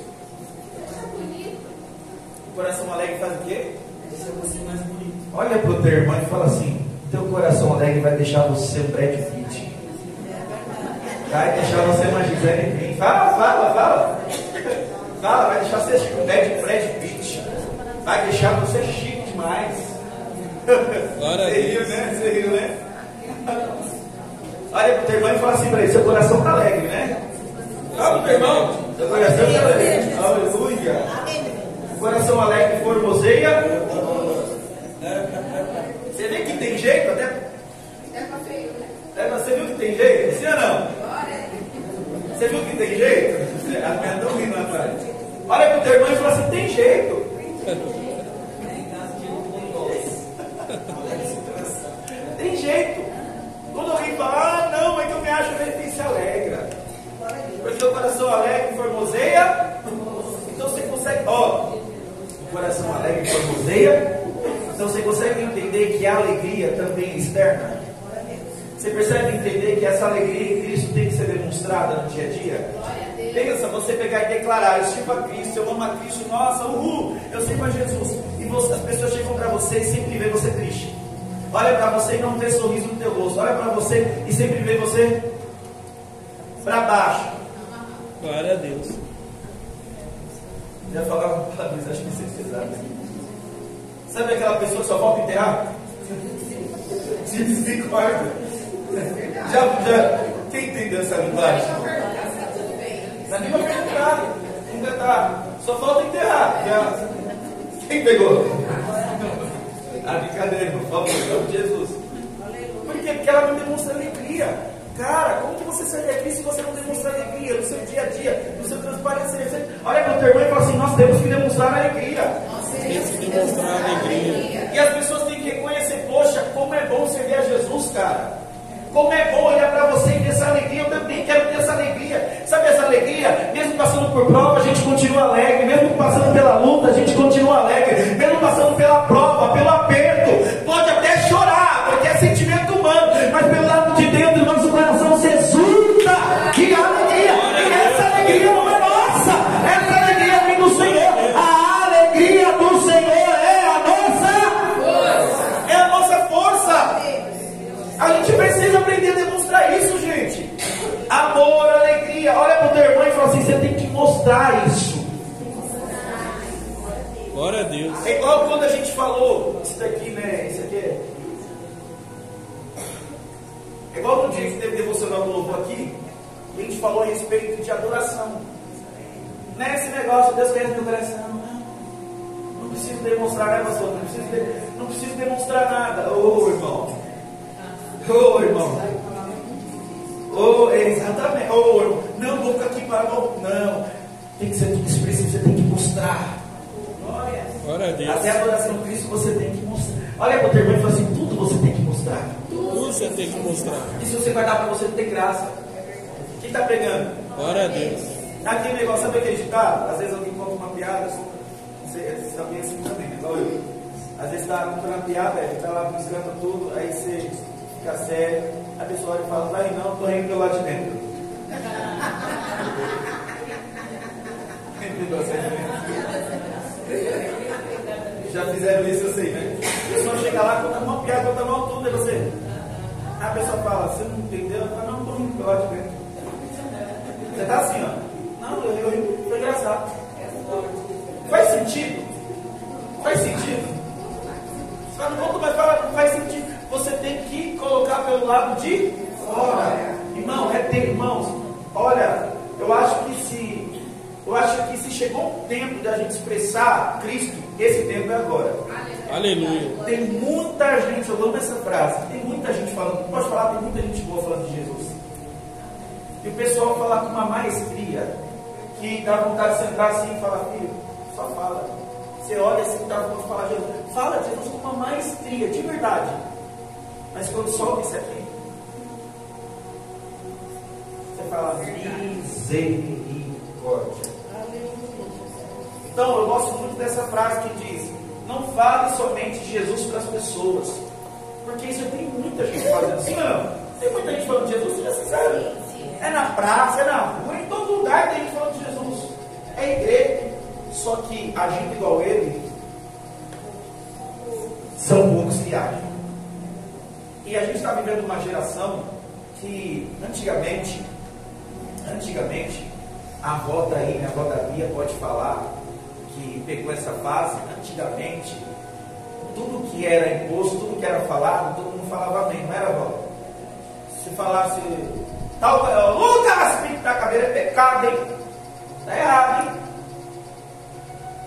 O coração alegre faz o quê? Deixa você mais bonito. Olha para o teu irmão e fala assim: teu coração alegre vai deixar você um Brad Pitt. Vai deixar você uma Gisele Bündchen. Fala, vai deixar você um Brad Pitt. Vai deixar você chique demais. Glória a Você Deus. riu, né? Você riu, né? Olha para o teu irmão e fala assim para ele: seu coração está alegre, né? Fala para o teu irmão: seu coração está alegre. Aleluia. O coração alegre formoseia. Você vê que tem jeito até. Você viu que tem jeito? Sim ou não? Você viu que tem jeito? As minhas estão rindo atrás. Olha para o teu irmão e fala assim: tem jeito. Tem jeito. Quando alguém fala: não, é que eu me acho bem, se alegra. Porque o coração alegre formoseia. Então você consegue, o coração alegre formoseia. Então você consegue entender que a alegria também é externa. Você percebe entender que essa alegria em Cristo tem que ser demonstrada no dia a dia? Pensa, você pegar e declarar: eu sirvo a Cristo, eu amo a Cristo, nossa, eu sirvo a Jesus. E as pessoas chegam para você e sempre vê você triste. Olha para você e não vê sorriso no teu rosto. Olha para você e sempre vê você para baixo. Glória a Deus. Já falava para Deus, acho que vocês sabem. Sabe aquela pessoa que só volta enterrar? Se desencorda. Já, quem entendeu essa linguagem? Na língua foi contrário. Nunca tá. Só falta enterrar. Já. Quem pegou? A brincadeira, por favor, em nome de Jesus. Por quê? Porque ela não demonstra alegria. Cara, como que você serve a Cristo se você não demonstra alegria no seu dia a dia, no seu transparecer? Você olha para o teu irmão e fala assim: nós temos que demonstrar alegria. Temos que demonstrar alegria. E as pessoas têm que reconhecer: poxa, como é bom servir a Jesus, cara. Como é bom olhar para você e ter essa alegria. Eu também quero ter essa alegria. Sabe essa alegria? Mesmo passando por prova, a gente continua alegre. Mesmo passando pela luta, a gente continua alegre. Mesmo passando pela prova, pelo aperto, pode até chorar, porque é sentimento humano, mas pelo lado de dentro, nosso coração se exulta de alegria. E essa alegria não é nossa. Essa alegria vem do Senhor. A alegria do Senhor é a nossa força. É a nossa força. A gente precisa aprender a demonstrar isso, gente. Amor, alegria. Olha para o teu irmão e fala assim: você tem que mostrar isso. Glória a Deus. É igual quando a gente falou isso daqui, né? Isso aqui é igual no dia que teve devocional do louvor aqui. A gente falou a respeito de adoração. Não é esse negócio: Deus conhece meu coração. Não preciso demonstrar, né, pastor? Não preciso demonstrar nada. Ô, irmão. Ô, irmão. Ô, exatamente. Ô, irmão. Não, vou ficar aqui para não. Tem que ser tudo expressivo, você tem que mostrar. Glória a Deus. Até a adoração a Cristo você tem que mostrar. Olha para o teu irmão e fala assim: tudo você tem que mostrar. Tudo você tem que mostrar. E se você guardar para você, não tem graça. Quem está pregando? Glória a Deus. Aquele negócio, sabe aquele ditado? Às vezes alguém conta uma piada, você também assim também, né? Igual eu. Às vezes está contando uma piada, ele está lá buscando tudo, aí você fica sério, a pessoa olha e fala: vai não, estou rindo pelo lado de dentro. Já fizeram isso, eu sei, né? A pessoa chega lá, conta uma piada, conta mal tudo, e você. A pessoa fala: você não entendeu? Eu falo: não, estou rindo pelo lado de dentro. Você está assim, ó. Não, eu ri, foi engraçado. Faz sentido? Faz sentido? Você fala: não, mas fala, não faz sentido. Você tem que colocar pelo lado de fora. Irmão, irmãos, olha, eu acho que se chegou um tempo da gente expressar Cristo, esse tempo é agora. Aleluia. Tem muita gente, eu amo essa frase, tem muita gente falando, pode falar, tem muita gente boa falando de Jesus. E o pessoal fala com uma maestria, que dá vontade de sentar assim e falar: filho, só fala. Você olha assim, dá vontade de falar de Jesus. Fala de Jesus com uma maestria, de verdade. Mas quando solta isso aqui, você fala: misericórdia. Então eu gosto muito dessa frase que diz: não fale somente de Jesus para as pessoas, porque isso tem muita gente fazendo. Sim ou não? Tem muita gente falando de Jesus, seja sincero. É na praça, é na rua, em todo lugar tem gente falando de Jesus. É igreja. Só que agindo igual ele, são poucos que agem. E a gente está vivendo uma geração que antigamente, a avó daí, né, a avó da Bia pode falar que pegou essa fase. Antigamente, tudo que era imposto, tudo que era falado, todo mundo falava amém, não era, avó? Se falasse tal, Lucas, pintar a cabeça é pecado, hein? Está errado, hein?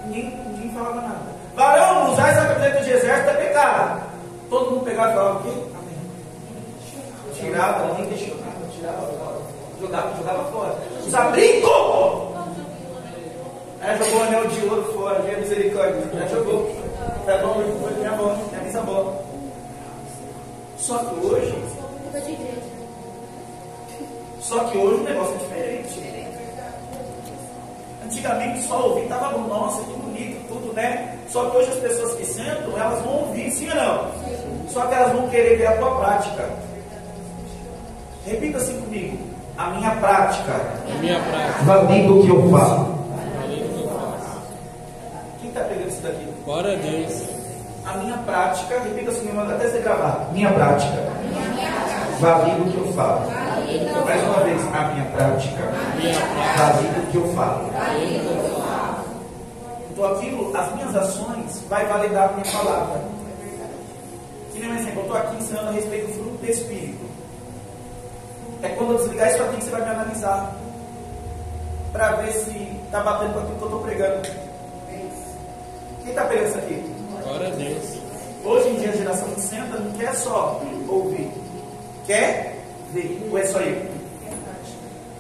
Ninguém falava nada. Varão, usar essa camiseta de exército é pecado. Todo mundo pegava e falava o quê? Amém. Tirava, ninguém deixou nada, tirava fora. Jogava fora. Usar brinco! Aí jogou o anel de ouro fora, veio a misericórdia. Já jogou. Tá bom, foi minha avó, minha bisavó. Só que hoje o negócio é diferente. Antigamente só ouvir estava bom, nossa, que bonito, tudo, né? Só que hoje as pessoas que sentam, elas vão ouvir, sim ou não? Só que elas vão querer ver a tua prática. Repita assim comigo: a minha prática. Valendo o que eu falo. Quem está pegando isso daqui? Glória a Deus. A minha prática, repita assim, até você gravar. Minha prática. Valendo o que eu falo. Mais uma vez, a minha prática. Valendo o que eu falo. Então aquilo, as minhas ações vai validar a minha palavra. Que nem um exemplo, eu estou aqui ensinando a respeito do fruto do Espírito. É quando eu desligar isso aqui que você vai me analisar, para ver se está batendo com aquilo que eu estou pregando. Quem está pegando isso aqui? Glória a Deus. Hoje em dia a geração que senta não quer só ouvir, quer ver. Ou é só ir?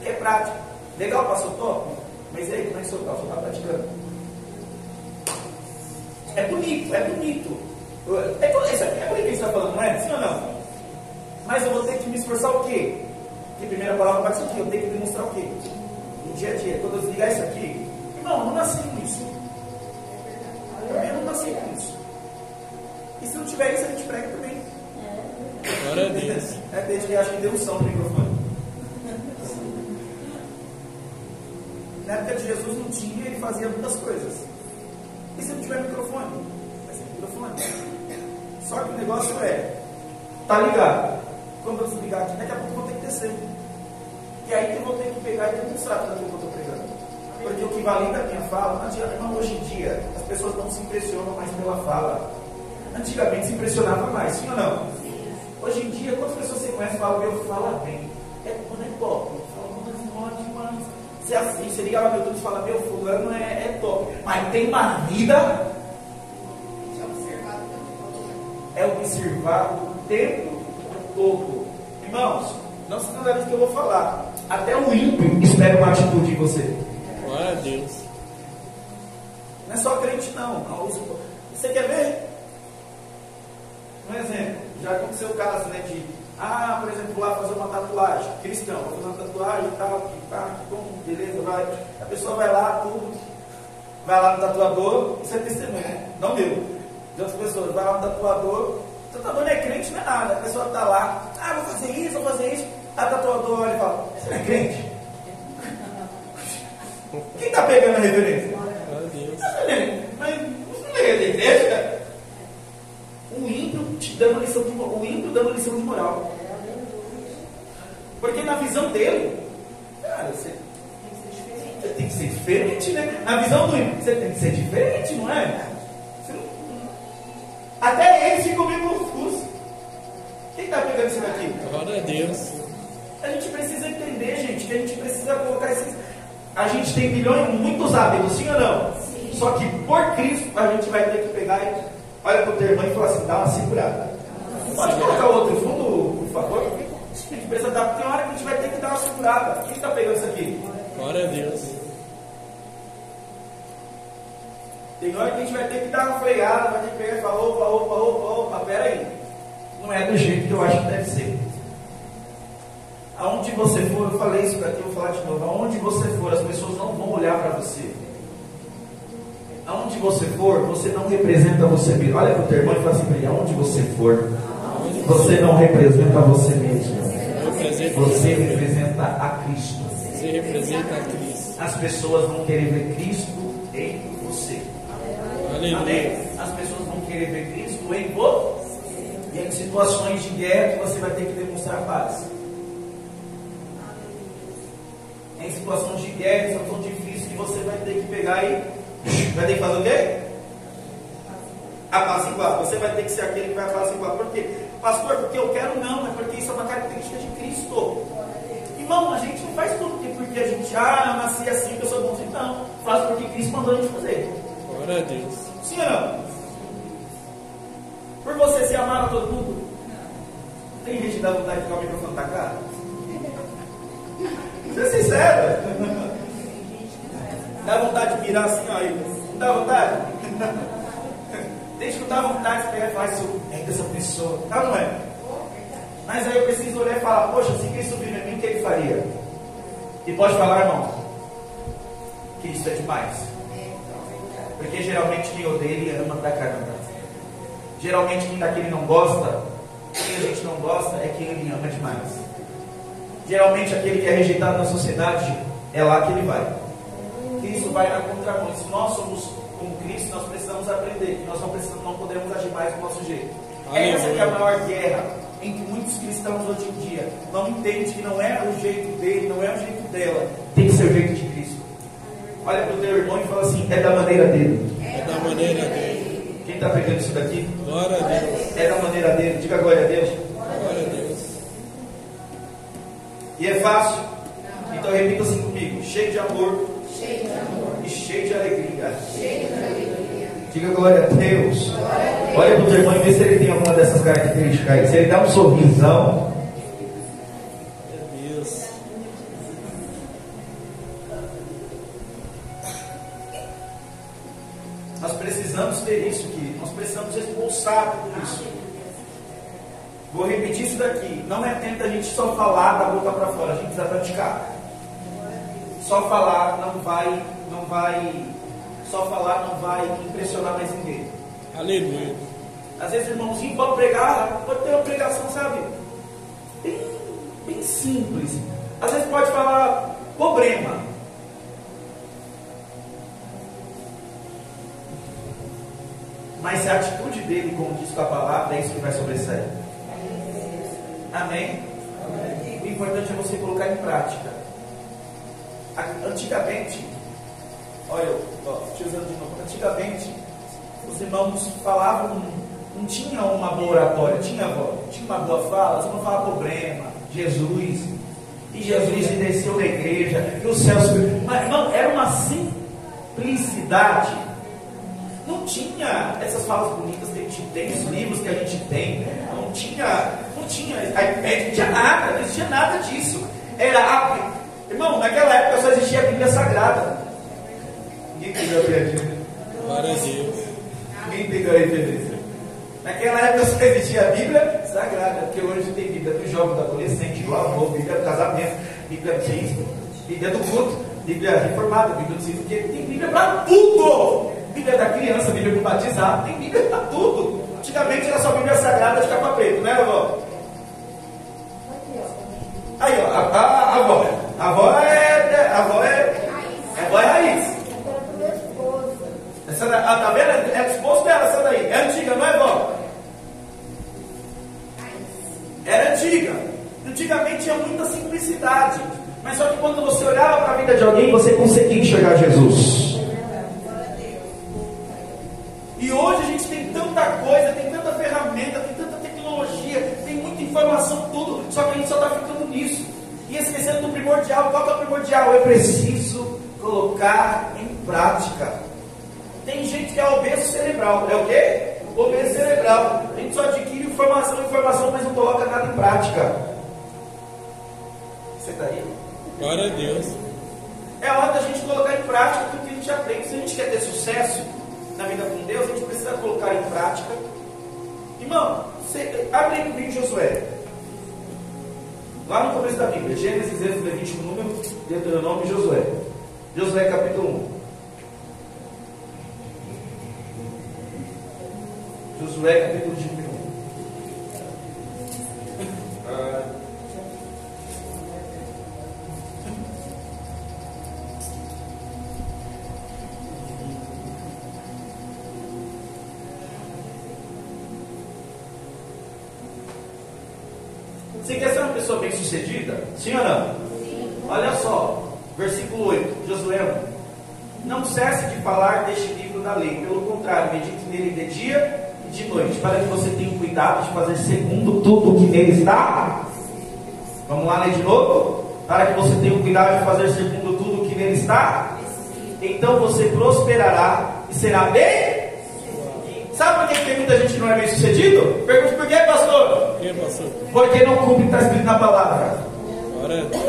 É prática. Legal, pastor, top. Mas aí, como é que o senhor está praticando? É bonito, é bonito. É bonito que a gente está falando, não é? Sim ou não? Mas eu vou ter que me esforçar o quê? Que a primeira palavra vai ser o quê? Eu tenho que demonstrar o quê? No dia a dia. Quando eu desligar isso aqui, irmão, eu não nasci com isso. Eu não nasci com isso. E se não tiver isso, a gente prega também. Glória a Deus. Desde que acha que deu um som no microfone. Na época de Jesus não tinha, ele fazia muitas coisas. E se não tiver microfone? Vai ser microfone. Só que o negócio tá ligado. Quando eu desligar aqui, daqui a pouco eu vou ter que descer. E aí que eu vou ter que pegar e demonstrar tudo aquilo que eu estou pregando. Porque o que valida a minha fala, não adianta, irmão, hoje em dia, as pessoas não se impressionam mais pela fala. Antigamente se impressionava mais, sim ou não? Hoje em dia, quantas pessoas você conhece e falam, meu, fala bem. Quando é top, fala, mas demais. Você assiste, você liga lá no YouTube e fala, meu, fulano é top. Mas tem uma vida. É observado o tempo todo. Irmãos, não se escandalize que eu vou falar. Até o ímpio espera uma atitude em você. Glória a Deus. Não é só crente, não. Você quer ver? Um exemplo. Já aconteceu o caso, né, de, por exemplo, lá fazer uma tatuagem. Cristão, vou fazer uma tatuagem e tal, que bom, beleza, vai. A pessoa vai lá, tudo. Vai lá no tatuador, isso é testemunho, né? Não meu. De outras pessoas, vai lá no tatuador. O tatuador não é crente, não é nada. A pessoa está lá, vou fazer isso, vou fazer isso. A tatuador olha e fala, você não é crente? Quem está pegando a referência? Glória a Deus. Mas não é da igreja? O ímpio te dando lição de moral. O ímpio dando lição de moral. Porque na visão dele, cara, você tem que ser diferente, né? Na visão do ímpio, você tem que ser diferente, não é? Até eles ficam meio confusos. Quem está pegando isso daqui? Glória a Deus. A gente precisa entender, gente, que a gente precisa colocar esses. A gente tem milhões, muitos hábitos, sim ou não? Sim. Só que por Cristo a gente vai ter que pegar e olha para o teu irmão e falar assim, dá uma segurada. Pode colocar o outro fundo, por favor? A gente precisa dar, tem hora que a gente vai ter que dar uma segurada. Quem está pegando isso aqui? Glória a Deus. Tem hora que a gente vai ter que dar uma freada, vai ter que pegar e falar, opa, pera aí. Não é do jeito que eu acho que deve ser. Aonde você for, eu falei isso daqui, eu vou falar de novo. Aonde você for, as pessoas não vão olhar para você. Aonde você for, você não representa você mesmo. Olha para o teu irmão e fala assim para ele, aonde você for, você não representa você mesmo. Você representa a Cristo. Você representa a Cristo. As pessoas vão querer ver Cristo em você. Aleluia. Amém? As pessoas vão querer ver Cristo em você. E em situações de guerra você vai ter que demonstrar paz. Em situações de guerra, situação difícil, que você vai ter que pegar e vai ter que fazer o quê? Apaciguar. Você vai ter que ser aquele que vai apaciguar. Por quê? Pastor, porque eu quero não, é porque isso é uma característica de Cristo. Irmão, a gente não faz tudo porque a gente, eu nasci assim, eu sou bonzinho. Não, faz porque Cristo mandou a gente fazer. Glória a Deus. Sim ou não? Por você se amar a todo mundo? Tem gente que dá vontade de ficar o microfone tacado? Ser sincero. Dá vontade de virar assim, ó. Não dá vontade? Deixa que dá vontade de pegar e falar isso dessa pessoa. Tá, não é? Mas aí eu preciso olhar e falar, poxa, se Cristo vir em mim, o que ele faria? E pode falar, irmão, que isso é demais. Porque geralmente quem odeia, ele ama pra caramba. Geralmente quem daquele não gosta, quem a gente não gosta é quem ele ama demais. Geralmente aquele que é rejeitado na sociedade, é lá que ele vai. Cristo vai na contramão. Se nós somos como Cristo, nós precisamos aprender que nós não podemos agir mais do nosso jeito. Essa que é a maior guerra em que muitos cristãos hoje em dia não entendem que não é o jeito dele, não é o jeito dela, tem que ser o jeito de Cristo. Olha para o teu irmão e fala assim, é da maneira dele. É da maneira dele. Quem está pegando isso daqui? Glória a Deus. É da maneira dele. Diga glória a Deus. Glória a Deus. E é fácil? Então repita assim comigo, cheio de amor, Cheio de amor. Diga glória a Deus. Olha para o teu irmão e vê se ele tem alguma dessas características aí. Se ele dá um sorrisão. Meu Deus. Nós precisamos ter isso aqui. Nós precisamos expulsar tudo isso. Vou repetir isso daqui. Não é tempo a gente só falar da boca para fora. A gente precisa praticar. Só falar não vai impressionar mais ninguém. Aleluia. Às vezes, irmãozinho, pode pregar, pode ter uma pregação, sabe? Bem simples. Às vezes pode falar problema. Mas se a atitude dele, como diz com a palavra, é isso que vai sobressair. Amém? O importante é você colocar em prática. Antigamente, olha, te usando de novo. Antigamente, os irmãos falavam, não tinha uma boa oratória, tinha uma boa fala, você não falava problema, Jesus, e Jesus desceu da igreja, e o céu subiu. Mas não, era uma simplicidade. Não tinha essas falas bonitas que a gente tem, os livros que a gente tem, não tinha iPad, não tinha nada, não existia nada disso. Irmão, naquela época só existia a Bíblia Sagrada. Ninguém pegou a piadinha. Glória a Deus. Ninguém pegou a referência. Naquela época só existia a Bíblia Sagrada, porque hoje tem Bíblia do jovem, do adolescente, do avô, Bíblia do casamento, Bíblia do dízimo, Bíblia do culto, Bíblia reformada, Bíblia do dízimo, porque tem Bíblia para tudo. Bíblia da criança, Bíblia do batizado, tem Bíblia para tudo. Antigamente era só Bíblia Sagrada de capa preta, né, avó? Aí, ó, a avó é raiz. Essa daí, tá vendo? É do esposo dela, essa daí. É antiga, não é, vó? Era antiga. Antigamente tinha muita simplicidade. Mas só que quando você olhava para a vida de alguém, você conseguia enxergar Jesus. E hoje a gente tem tanta coisa, tem tanta ferramenta, tem tanta tecnologia, tem muita informação, tudo. Só que a gente só está ficando nisso. E esquecendo do primordial. Qual que é o primordial? Eu preciso colocar em prática. Tem gente que é obeso cerebral. É o quê? Obeso cerebral. A gente só adquire informação, mas não coloca nada em prática. Você está aí? Glória a Deus. É hora da gente colocar em prática tudo que a gente aprende. Se a gente quer ter sucesso na vida com Deus, a gente precisa colocar em prática. Irmão, abre aí comigo Josué. Lá no começo da Bíblia, Gênesis, Êxodo, Levítico, Número, Deuteronômio e Josué. Josué capítulo 1. Josué capítulo 1. Você quer ser uma pessoa bem sucedida? Sim ou não? Sim. Olha só, versículo 8, Josué 1. Não cesse de falar deste livro da lei, pelo contrário, medite nele de dia e de noite, para que você tenha cuidado de fazer segundo tudo o que nele está. Vamos lá ler de novo? Para que você tenha cuidado de fazer segundo tudo o que nele está. Então você prosperará e será bem. Sabe por que tem muita gente que não é bem sucedido? Pergunte por quê, pastor? Por que, pastor? Porque não cumpre o que está escrito na palavra. Glória a Deus.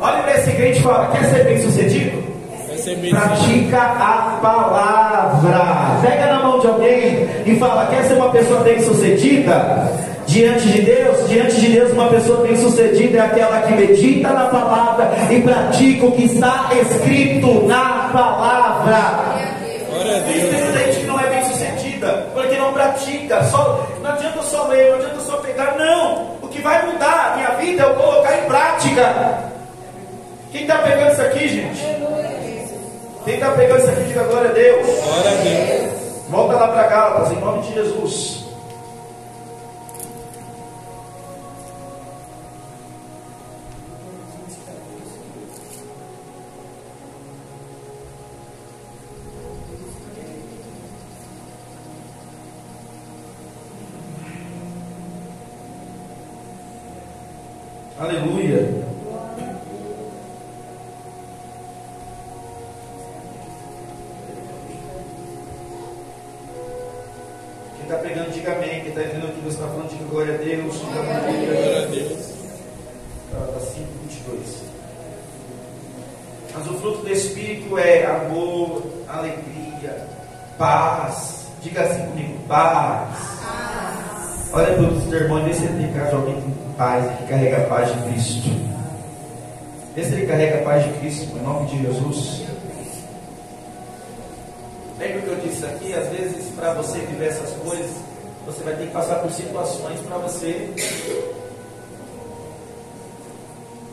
Olha para esse crente e fala: quer ser bem sucedido? Vai ser bem Pratica a palavra. Pega na mão de alguém e fala: quer ser uma pessoa bem sucedida? Diante de Deus, uma pessoa bem sucedida é aquela que medita na palavra e pratica o que está escrito na palavra. Glória a Tem Deus. gente que não é bem sucedida porque não pratica. Não adianta só ler, não adianta só pegar. Não, o que vai mudar a minha vida é eu colocar em prática. Quem está pegando isso aqui, gente? Quem está pegando isso aqui, diga glória a Deus. Glória a Deus. Volta lá para Gálatas, em nome de Jesus. Aleluia. diga amém. Quem está entendendo o que Deus está falando, diga glória a Deus. Diga amém. Glória a Deus. Gálatas 5:22. Mas o fruto do Espírito é amor, alegria, paz. Diga assim comigo, paz. Olha para o seu irmão e vê se ele tem casualmente paz, que carrega a paz de Cristo. Vê se ele carrega a paz de Cristo, em nome de Jesus. Lembra que eu disse aqui, às vezes para você viver essas coisas, você vai ter que passar por situações para você.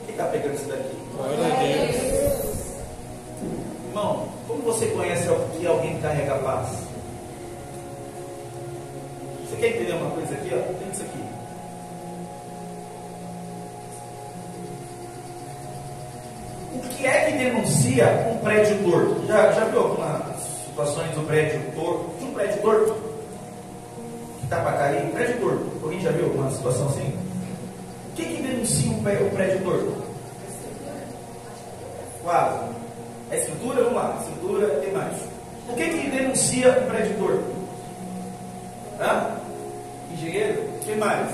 Quem está pegando isso daqui? Glória a Deus. Irmão, como você conhece que alguém carrega a paz? Você quer entender uma coisa aqui? Ó? Tem isso aqui. O que é que denuncia um prédio torto? Já viu algumas situações do prédio torto? De um prédio torto? Que está para cair? Prédio torto. Alguém já viu uma situação assim? O que denuncia um prédio torto? Quase. A estrutura, vamos lá. Estrutura, tem mais. O que denuncia um prédio torto? Engenheiro? O que mais?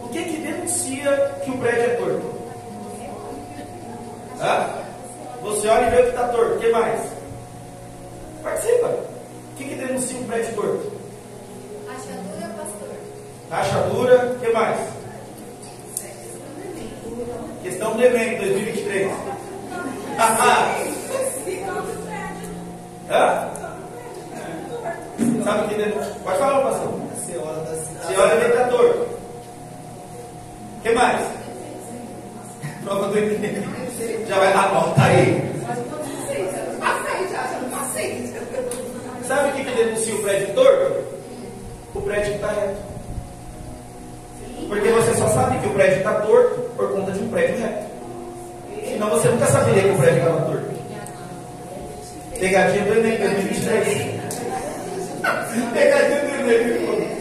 O que denuncia que o prédio é torto? Você olha e vê que está torto. O que mais? Participa. O que denuncia um prédio torto? Rachadura, pastor. Rachadura, o que mais? Questão do Enem 2023. Sabe o que denuncia? Pode falar, pastor. Você olha e vê que está torto. O que mais? Prova do Enem. Já vai dar mal, tá aí. Sabe o que denuncia o prédio torto? O prédio está reto. Porque você só sabe que o prédio está torto por conta de um prédio reto. Senão você nunca saberia que o prédio estava torto. Pegadinha do Enem 2023. Pegadinha do Enem.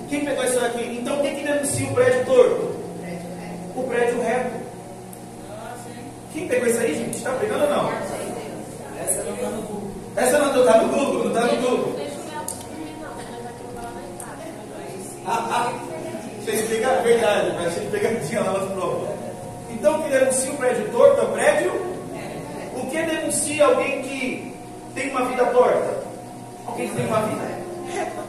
Quem pegou isso aqui? Então o que denuncia o prédio torto? O prédio reto. Quem pegou isso aí, gente? Está pegando ou não? Essa não está no Google. Essa não está no Google, não está no Google. Você explica a verdade, mas você pegadinha lá nas provas. Então o que denuncia o prédio torto é o prédio? O que denuncia alguém que tem uma vida torta? Alguém que tem uma vida reta.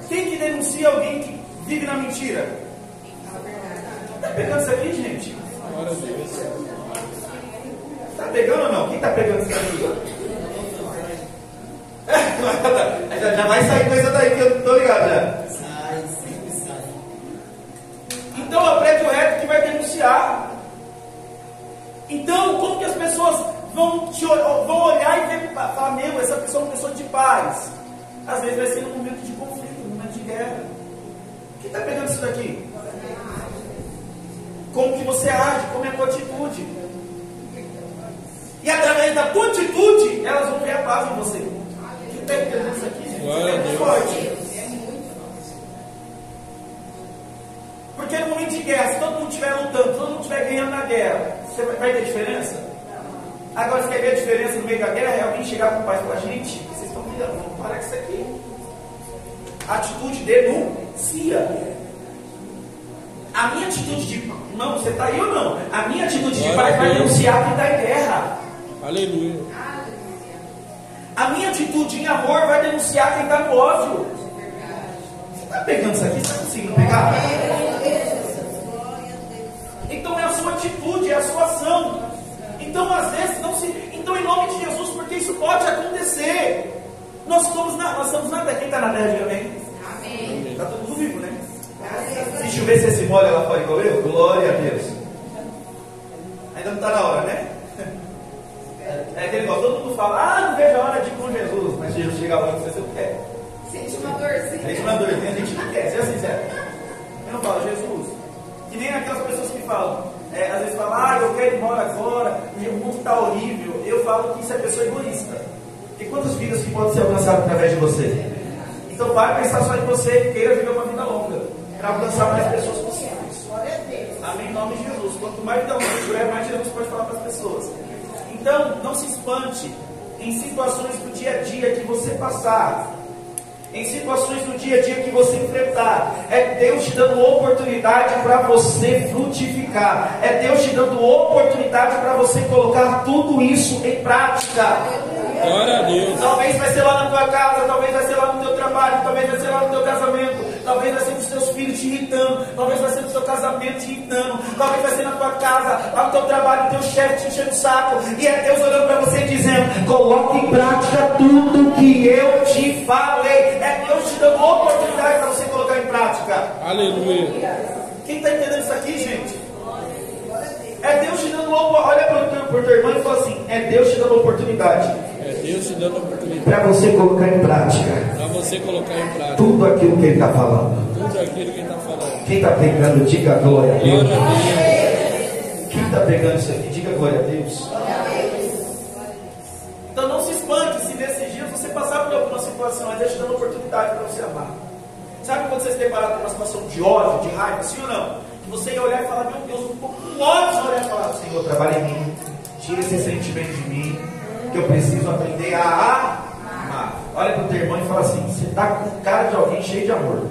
Quem que denuncia alguém que vive na mentira? Está pegando isso aqui, gente? Glória a Deus. Está pegando ou não? Quem está pegando isso aqui? Já vai sair coisa daí que eu tô ligado já. Sai, sempre sai. Então é o prédio reto que vai denunciar. Então, como que as pessoas vão olhar e ver, falar, meu, essa pessoa é uma pessoa de paz? Às vezes vai ser num momento de conflito, num momento de guerra. Quem está pegando isso daqui? Como que você age, como é a tua atitude. E através da tua atitude, elas vão ver a paz em você. Quem está entendendo isso aqui, gente? Glória a Deus. Forte. Porque no momento de guerra, se todo mundo estiver lutando, todo mundo estiver ganhando na guerra, você vai ter diferença? Agora, você quer ver a diferença no meio da guerra? É alguém chegar com o pai e falar, gente, vocês estão virando, vamos parar com isso aqui. A atitude denuncia. A minha atitude de... Não, você está aí ou não? A minha atitude de pai vai denunciar quem está em guerra. Aleluia. A minha atitude em amor vai denunciar quem está no ódio. Você está pegando isso aqui? Você está conseguindo pegar? Então é a sua atitude, é a sua ação. Então às vezes não se... Então em nome de Jesus, porque isso pode acontecer. Nós estamos na terra. Quem está na terra, diga amém. Amém. Está todo mundo vivo, né? Se chover, você se molha lá fora igual eu? Glória a Deus. Ainda não está na hora, né? É aquele negócio, todo mundo fala, não vejo a hora de ir com Jesus. Mas se Jesus chegar lá, você não quer. Sente uma dorzinha. Sente uma dorzinha, a gente não quer, seja sincero. Eu não falo, Jesus. Que nem aquelas pessoas que falam, às vezes falam, eu quero ir embora agora, o mundo está horrível. Eu falo que isso é pessoa egoísta. Porque quantas vidas que podem ser alcançadas através de você? Então vai pensar só em você e queira viver uma vida longa, para alcançar mais pessoas possíveis. Amém, em nome de Jesus. Quanto mais vida longa tiver, mais Jesus pode falar para as pessoas. Então, não se espante em situações do dia a dia que você passar. em situações do dia a dia que você enfrentar. É Deus te dando oportunidade para você frutificar. É Deus te dando oportunidade para você colocar tudo isso em prática. Glória a Deus. Talvez vai ser lá na tua casa, talvez vai ser lá no teu trabalho, talvez vai ser lá no teu casamento, talvez vai ser nos teus filhos te irritando, talvez vai ser no teu casamento te irritando, talvez vai ser na tua casa, lá no teu trabalho, o teu chefe te enchendo o saco, e é Deus olhando para você e dizendo: coloque em prática tudo que eu te falei. É Deus te dando oportunidade para você colocar em prática. Aleluia. Quem está entendendo isso aqui, gente? É Deus te dando oportunidade. Olha para o teu irmão e fala assim: é Deus te dando oportunidade. É Deus te dando oportunidade Para você colocar em prática para você colocar em prática tudo aquilo que Ele está falando. tudo aquilo que Ele está falando. Quem está pegando, diga glória a Deus. Glória a Deus. Quem está pegando isso aqui, diga glória a Deus. Então não se espante se nesses dias você passar por alguma situação, é Deus te dando oportunidade para você amar. Sabe quando você se deparar com uma situação de ódio, de raiva, sim ou não? Que você ia olhar e falar: meu Deus, um pouco com ódio, você olhar e falar: Senhor, trabalha em mim, tira esse sentimento de mim, que eu preciso aprender a amar. Olha para o teu irmão e fala assim: você está com cara de alguém cheio de amor.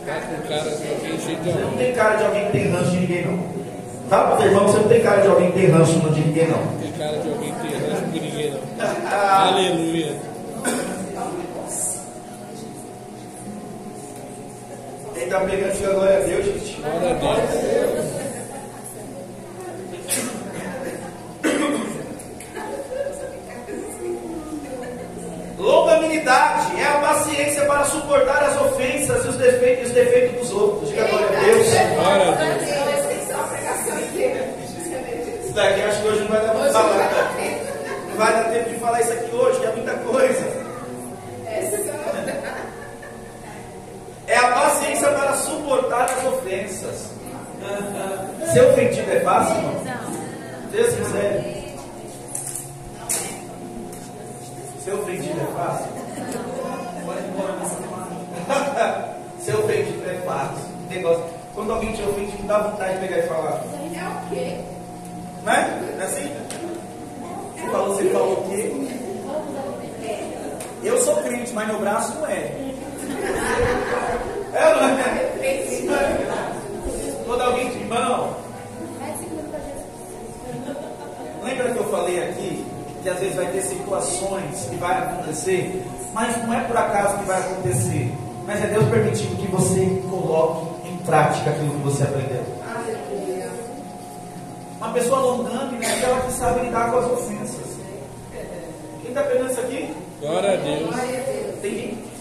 Tá com cara de alguém cheio de Você não amor. tem cara de alguém que tem ranço de ninguém, não. Fala para o teu irmão que você não tem cara de alguém que tem ranço de ninguém, não. Tem cara de alguém que tem ranço de ninguém, não. Aleluia. Quem está pegando, diga glória a Deus, gente. Glória a Deus. Longanimidade é a paciência para suportar as ofensas e os defeitos dos outros. Diga glória a Deus. Glória a Deus. Isso daqui acho que hoje não vai dar para falar. Não vai dar tempo de falar isso aqui hoje, que é muita coisa. É a paciência para suportar as ofensas. Ser ofendido é fácil? Seja sincero. Ser ofendido é fácil? Ser ofendido é fácil. Negócio. Quando alguém te ofende, dá vontade de pegar e falar. É o quê? Não é? Não é assim? Você falou o quê? Eu sou crente, mas meu braço não é. É ou não é? Quando alguém te irmão, lembra que eu falei aqui que às vezes vai ter situações que vai acontecer, mas não é por acaso que vai acontecer, mas é Deus permitindo que você coloque em prática aquilo que você aprendeu. Uma pessoa longânime é aquela que sabe lidar com as ofensas. Quem está aprendendo isso aqui? Glória a Deus.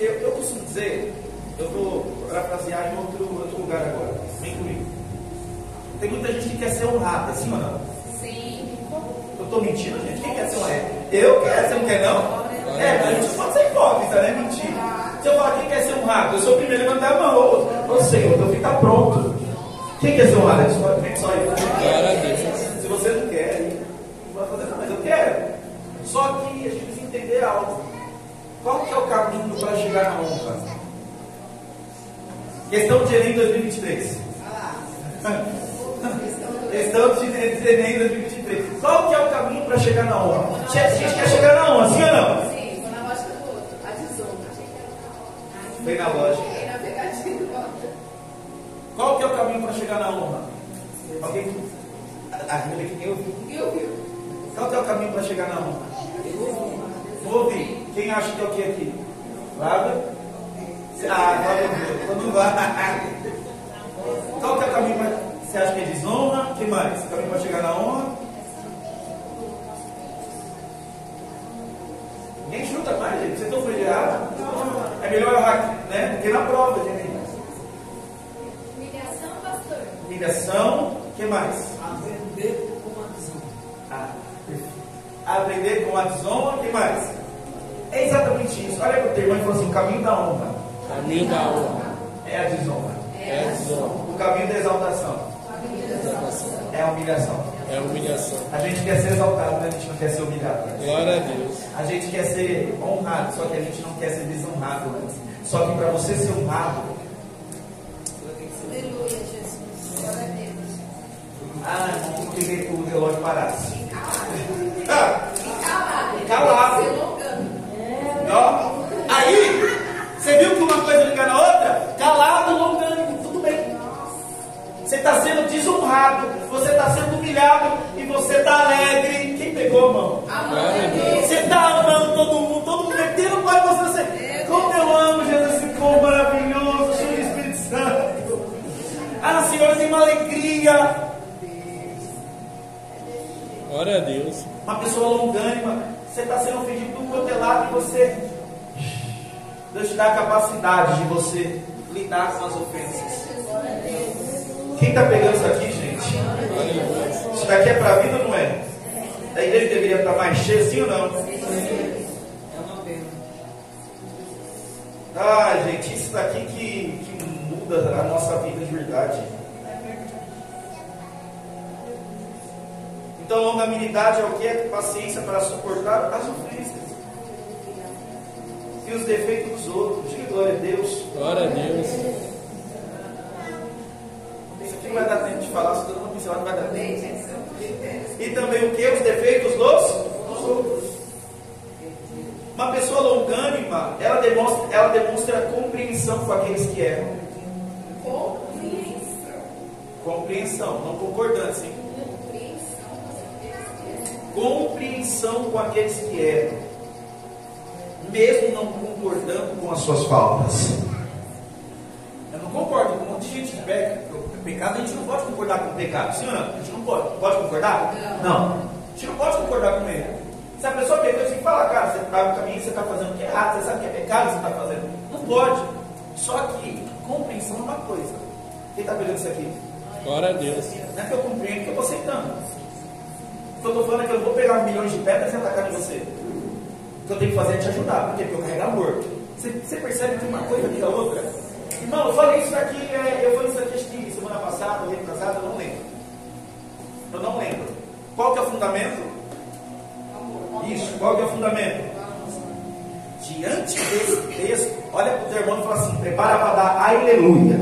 Eu costumo dizer, eu vou parafrasear em outro lugar agora, vem comigo. Tem muita gente que quer ser honrada, sim ou não? Sim. Eu estou mentindo, gente? Quem quer ser honrado? Eu quero, você não quer não? É, mas a gente pode ser hipócrita, né? Mentira. Se eu falar quem quer ser honrado, eu sou o primeiro a levantar a mão. Ô Senhor, teu filho está pronto. Quem quer ser honrado? É só eu. Glória a Deus. Se você não quer, não vai fazer nada, mas eu quero. Só que a gente precisa entender algo. Qual que é o caminho para chegar na honra? Questão de Enem 2023. Questão de Enem 2023. Qual que é o caminho para chegar na honra? A gente quer chegar na honra, sim ou não? Sim, vou na lógica do outro. A desonra. Foi na lógica. Fiquei na pegadinha do outro. Qual que é o caminho para chegar na honra? Alguém? A Bíblia que nem ouviu. Qual que é o caminho para chegar na honra? Vou ouvir. Quem acha que é o que aqui? Flávia? Flávia ouviu. Então não vai. Qual que é o caminho para... Você acha que é desonra? O que mais? O caminho para chegar na honra? Ninguém chuta mais, gente. Vocês estão familiares? É melhor errar, né? Do que na prova, gente. Humilhação, pastor. Humilhação. O que mais? Aprender com a desonra. Aprender com a desonra. O que mais? É exatamente isso. Olha para o teu irmão e fala assim: o caminho da honra Caminho da honra é a desonra. é a desonra. O caminho da exaltação é a humilhação. É a humilhação. A gente quer ser exaltado, mas a gente não quer ser humilhado. Glória a Deus. A gente quer ser honrado, só que a gente não quer ser desonrado. Só que para você ser honrado, Aleluia, Jesus. Glória a Deus. não queria que o relógio parasse. Calado. Calado. Se alongando. Ó, aí, você viu que Glória a Deus. Uma pessoa longânima, você está sendo ofendido por um quanto é lado e você... Deus te dá a capacidade de você lidar com as ofensas. Quem está pegando isso aqui, gente? Isso daqui é para a vida ou não é? A igreja deveria estar mais cheia, sim ou não? É uma pena. Ah, gente, isso daqui que muda a nossa vida de verdade. Então, longanimidade é o que? É paciência para suportar as ofensas e os defeitos dos outros. Diga glória a Deus. Glória a Deus. Isso aqui não vai dar tempo de falar, se todo mundo pincelar não vai dar tempo. E também o que? Os defeitos dos outros. Uma pessoa longânima, ela demonstra compreensão com aqueles que erram. Compreensão, não concordância, hein? Compreensão com aqueles que erram, mesmo não concordando com as suas faltas. Eu não concordo com um monte de gente que peca. Pecado, a gente não pode concordar com o pecado, sim ou não? A gente não pode. Pode concordar? Não. A gente não pode concordar com ele. Se a pessoa pecou, você tem que falar, cara, você está no caminho, você está fazendo o que é errado, você sabe que é pecado, você está fazendo. Não pode. Só que compreensão é uma coisa. Quem está pegando isso aqui? Glória a Deus. Não é que eu compreendo, que eu estou aceitando. O que eu estou falando é que eu não vou pegar milhões de pedras e atacar em você. O que eu tenho que fazer é te ajudar. Por quê? Porque eu carrego amor. Você percebe que uma coisa liga a outra? Irmão, eu falei isso aqui, eu falei isso aqui acho que semana passada, retrasada, eu não lembro. Eu não lembro. Qual que é o fundamento? Isso, qual que é o fundamento? Diante desse texto, olha para o teu irmão e fala assim, prepara para dar aleluia.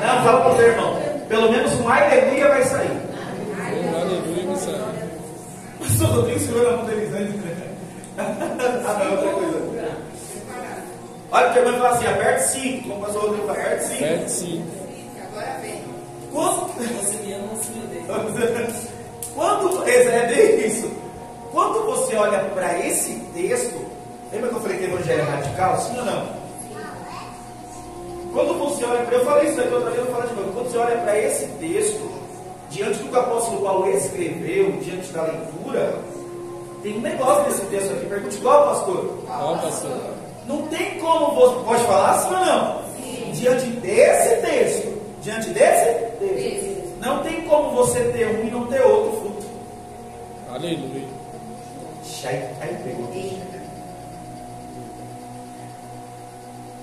Não, fala para o teu irmão. Pelo menos um aleluia vai sair. Aleluia vai sair. Pastor Rodrigo segurou na mão deles antes. Ah, não, outra coisa. Olha o teu irmão e fala assim, aperte 5. Como o pastor Rodrigo fala, aperte 5. Aperte 5. Agora vem. Você me ama, você me odeia. Quando é bem isso. Quando você olha para esse texto, lembra que eu falei que o evangelho é radical? Sim ou não? Quando você olha para, eu falei isso aqui outra vez, eu vou falar de novo. Quando você olha para esse texto, diante do que o apóstolo Paulo escreveu, diante da leitura, tem um negócio nesse texto aqui. Pergunte qual, pastor? Ó, pastor. Não tem como você pode falar sim ou não? Sim. Diante desse texto, não tem como você ter um e não ter outro fruto. Aleluia. Aí pegou.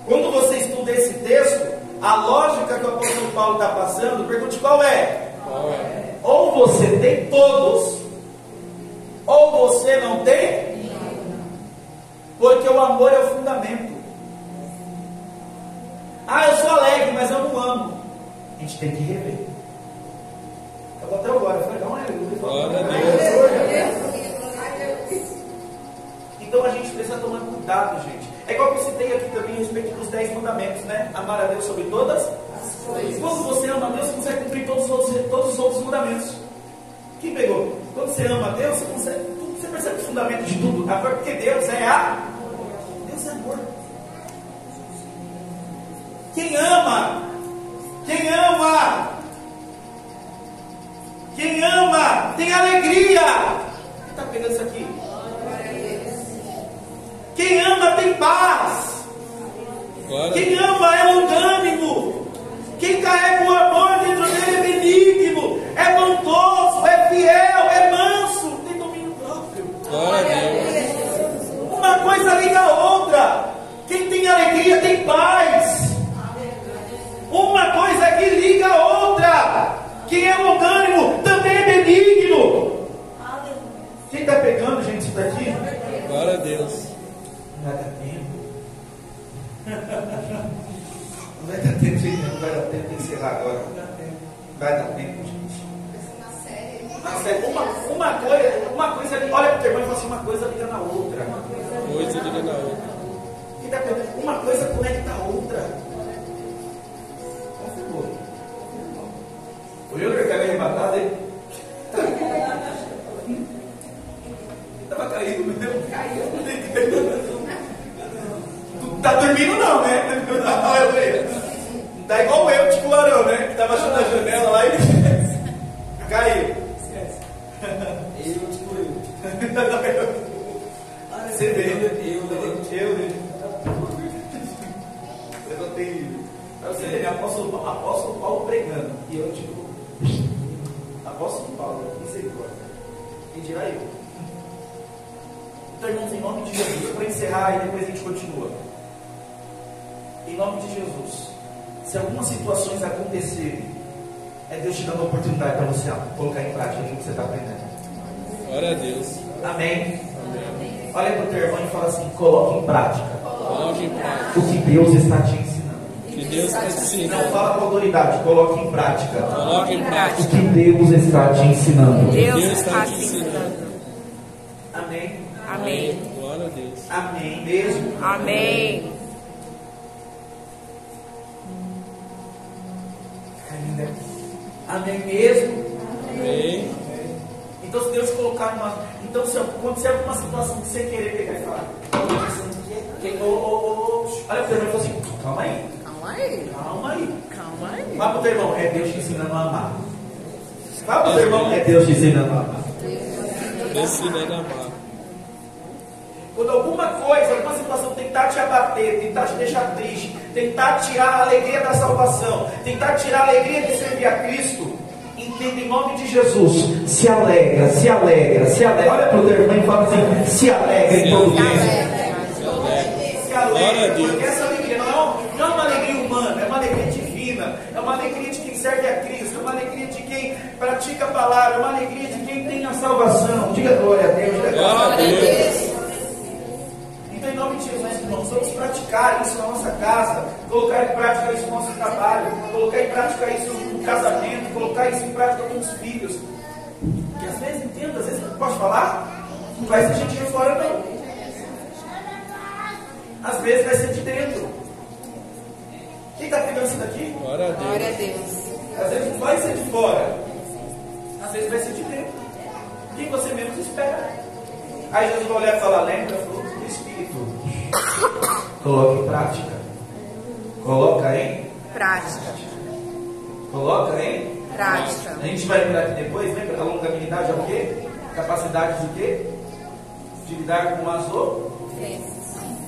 Quando você estuda esse texto, a lógica que o apóstolo Paulo está passando, pergunte qual é? Qual é? Ou você tem todos, ou você não tem. Porque o amor é o fundamento. Ah, eu sou alegre, mas eu não amo. A gente tem que rever. Acabou até agora. Foi dar uma aleluia. Glória a Deus. Então a gente precisa tomar cuidado, gente. É igual que eu citei aqui também a respeito dos 10 mandamentos, né? Amar a Deus sobre todas as coisas. Quando você ama a Deus, você consegue cumprir todos os outros mandamentos. Quem pegou? Quando você ama a Deus, você percebe o fundamento de tudo. Porque Deus é Deus é amor. Quem ama tem alegria. Quem está pegando isso aqui? Quem ama tem paz. Quem ama é longânimo. Quem carrega o amor dentro dele é benigno, é bondoso, é fiel, é manso, tem domínio próprio. Glória a Deus. Uma coisa liga a outra. Quem tem alegria tem paz. Uma coisa que liga a outra. Quem é longânimo também é benigno. Quem está pegando, gente, isso daqui? Glória a Deus. Não vai dar tempo. Não vai dar tempo, gente. Não vai dar tempo de encerrar agora. Vai dar tempo, gente. Na série. Uma coisa, olha para o teu irmão e fala assim, uma coisa liga na outra. Coisa liga na outra. Quem está pegando? Uma coisa conecta a outra. Confirmou. O Júnior quer me arrebatar, ele estava caído mesmo. Não tá dormindo não, né? Não tá igual eu, tipo o Arão, né? Que estava achando a janela lá e caiu. Você vê, eu não tenho. Você vê, apóstolo Paulo pregando. E eu, tipo, apóstolo Paulo, misericórdia. Quem dirá eu? Então, irmãos, em nome de Jesus, para encerrar e depois a gente continua. Em nome de Jesus, se algumas situações acontecerem, é Deus te dando a oportunidade para você colocar em prática aquilo que você está aprendendo. Glória a Deus. Amém? Olha para o teu irmão e fala assim: coloque em prática Coloque em prática o que Deus está te ensinando. o que Deus está te Não ensinando. fala com autoridade, coloque em prática Coloque em o prática que Deus está te ensinando. Deus Deus está está te te ensinando. Amém? Amém. Glória a Deus. Amém mesmo? Amém. Ainda. Amém mesmo? Amém. Então, se Deus colocar uma. Então, se acontecer alguma situação que você querer pegar e falar, olha para o teu irmão e fala assim: calma aí, Calma aí. calma aí. Calma aí. Fala para o teu irmão: é Deus te ensinando a amar. Fala para o teu irmão: é Deus te ensinando a amar. Deus se deve amar. Quando alguma coisa, alguma situação tentar te abater, tentar te deixar triste, tentar tirar a alegria da salvação, tentar tirar a alegria de servir a Cristo, entenda em nome de Jesus, se alegra, se alegra, se alegra. Olha para o teu irmão e fala assim: se alegra em todo tempo. Se alegra, porque essa alegria não é uma alegria humana, é uma alegria divina, é uma alegria de quem serve a Cristo, é uma alegria de quem pratica a palavra, é uma alegria de quem tem a salvação. Diga glória a Deus, diga glória a Deus. Então, em nome de Jesus, irmãos, vamos praticar isso na nossa casa, colocar em prática isso no nosso trabalho, colocar em prática isso no casamento, colocar isso em prática com os filhos. Que às vezes, entenda, às vezes, posso falar? Não vai ser gente de fora, não. Às vezes vai ser de dentro. Quem está pegando isso daqui? Glória a Glória a Deus. Deus. Às vezes não vai ser de fora. Às vezes vai ser de dentro. Quem você menos espera. Aí Jesus vai olhar e falar: lembra, fruto do Espírito. Coloca em prática. Coloca em Prática. Coloca em Prática. A gente vai lembrar aqui depois, lembra? A longanimidade é o quê? Capacidade de quê? De lidar com as Ofensas.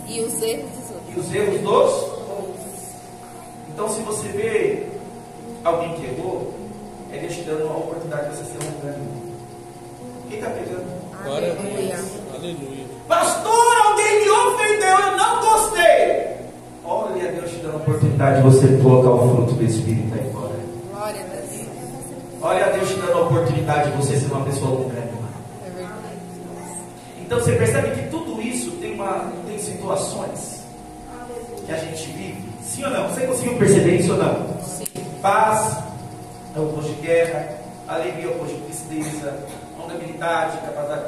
E os erros dos outros. e os erros dos. Então, se você vê alguém que errou, é Deus te dando a oportunidade de você ser longânimo. Quem está pegando? Glória a Aleluia. Deus. Aleluia. Pastor, alguém me ofendeu, eu não gostei. Olha, Deus te dando a oportunidade de você colocar o fruto do Espírito aí fora. Glória a Deus. Olha, Deus te dando a oportunidade de você ser uma pessoa longânima. É verdade. Então você percebe que tudo isso tem situações que a gente vive. Sim ou não? Você conseguiu perceber isso ou não? Sim. Paz é o oposto de guerra, alegria é o oposto de tristeza, longanimidade, capacidade,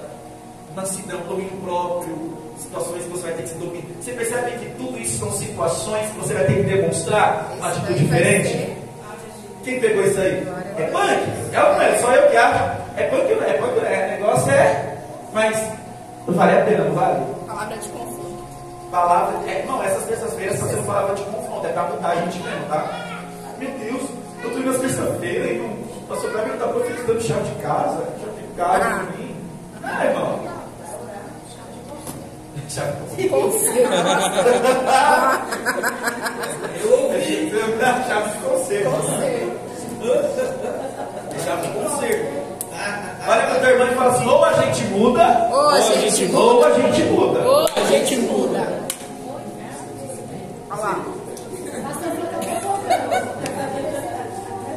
mansidão, domínio próprio, situações que você vai ter que se dominar. Você percebe que tudo isso são situações que você vai ter que demonstrar uma atitude diferente? Quem pegou isso aí? É punk? É só eu que acho. É punk, o negócio é. Mas não vale a pena, não vale? Palavra de confronto. Palavra. Não, essas terças-feiras está sendo palavra de confronto, é para mudar a gente mesmo, tá? Meu Deus, eu tô indo às terça-feira e não. Pastor Cláudio está profetizando chave de casa, chave de casa pra mim. Ah, irmão. Chave de conselho. Eu ouvi. Chave de conselho. Chave de conselho. Olha para o teu irmão e fala assim: ou a gente muda, Ou a gente muda. ou a gente muda. Ou a gente muda. Olha lá.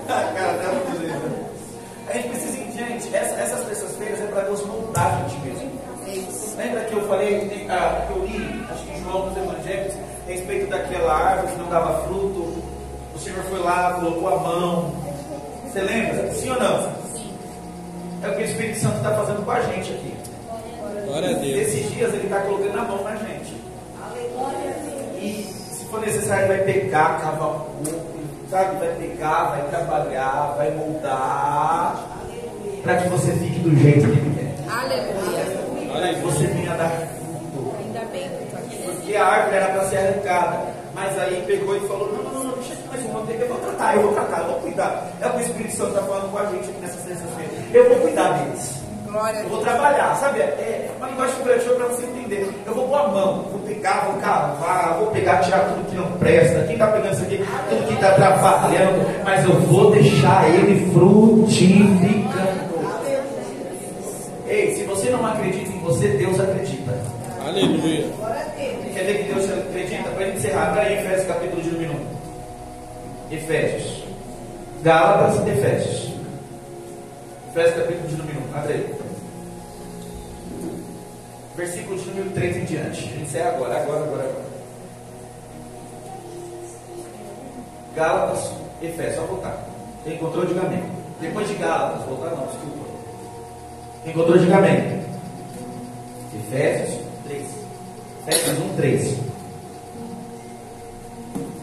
Cara, tá muito lindo. A gente precisa, gente, essas terças-feiras é para Deus moldar a gente mesmo. É isso. Lembra que eu falei, que eu li, acho que em João dos Evangelhos, a respeito daquela árvore que não dava fruto? O Senhor foi lá, colocou a mão. Você lembra? Sim ou não? Sim. É o que o Espírito Santo está fazendo com a gente aqui. Glória a Deus. Esses dias ele está colocando a mão na gente. E se for necessário, vai pegar, cavar um pouco, sabe? Vai pegar, vai trabalhar, vai moldar, para que você fique do jeito que ele quer. Aleluia. Para que você venha dar fruto. Ainda bem que eu tô aqui. Porque a árvore era para ser arrancada. Mas aí pegou e falou: não, deixa aqui mais uma, eu vou tratar, eu vou cuidar. É o que o Espírito Santo está falando com a gente aqui nessas terças-feiras. Eu vou cuidar deles. Glória a Eu vou Deus. trabalhar, sabe? É uma linguagem figurativa para você entender. Eu vou pôr a mão, vou pegar, vou cavar, vou pegar, tirar tudo que não presta. Quem está pegando isso aqui? Tudo que está atrapalhando. Mas eu vou deixar ele frutificando. Ei, se você não acredita em você, Deus acredita. Aleluia. Quer ver que Deus acredita? Para ele encerrar, para aí, Efésios capítulo de número 1. Efésios. Gálatas, Efésios. Efésios capítulo de número 1. Abre aí. Versículo de número 3 em diante. A gente encerra agora. Gálatas, Efésios. Só voltar. Quem encontrou, diga amém. Depois de Gálatas, voltar não, desculpa. Quem encontrou, diga amém. Efésios 3. Efésios 1, 3.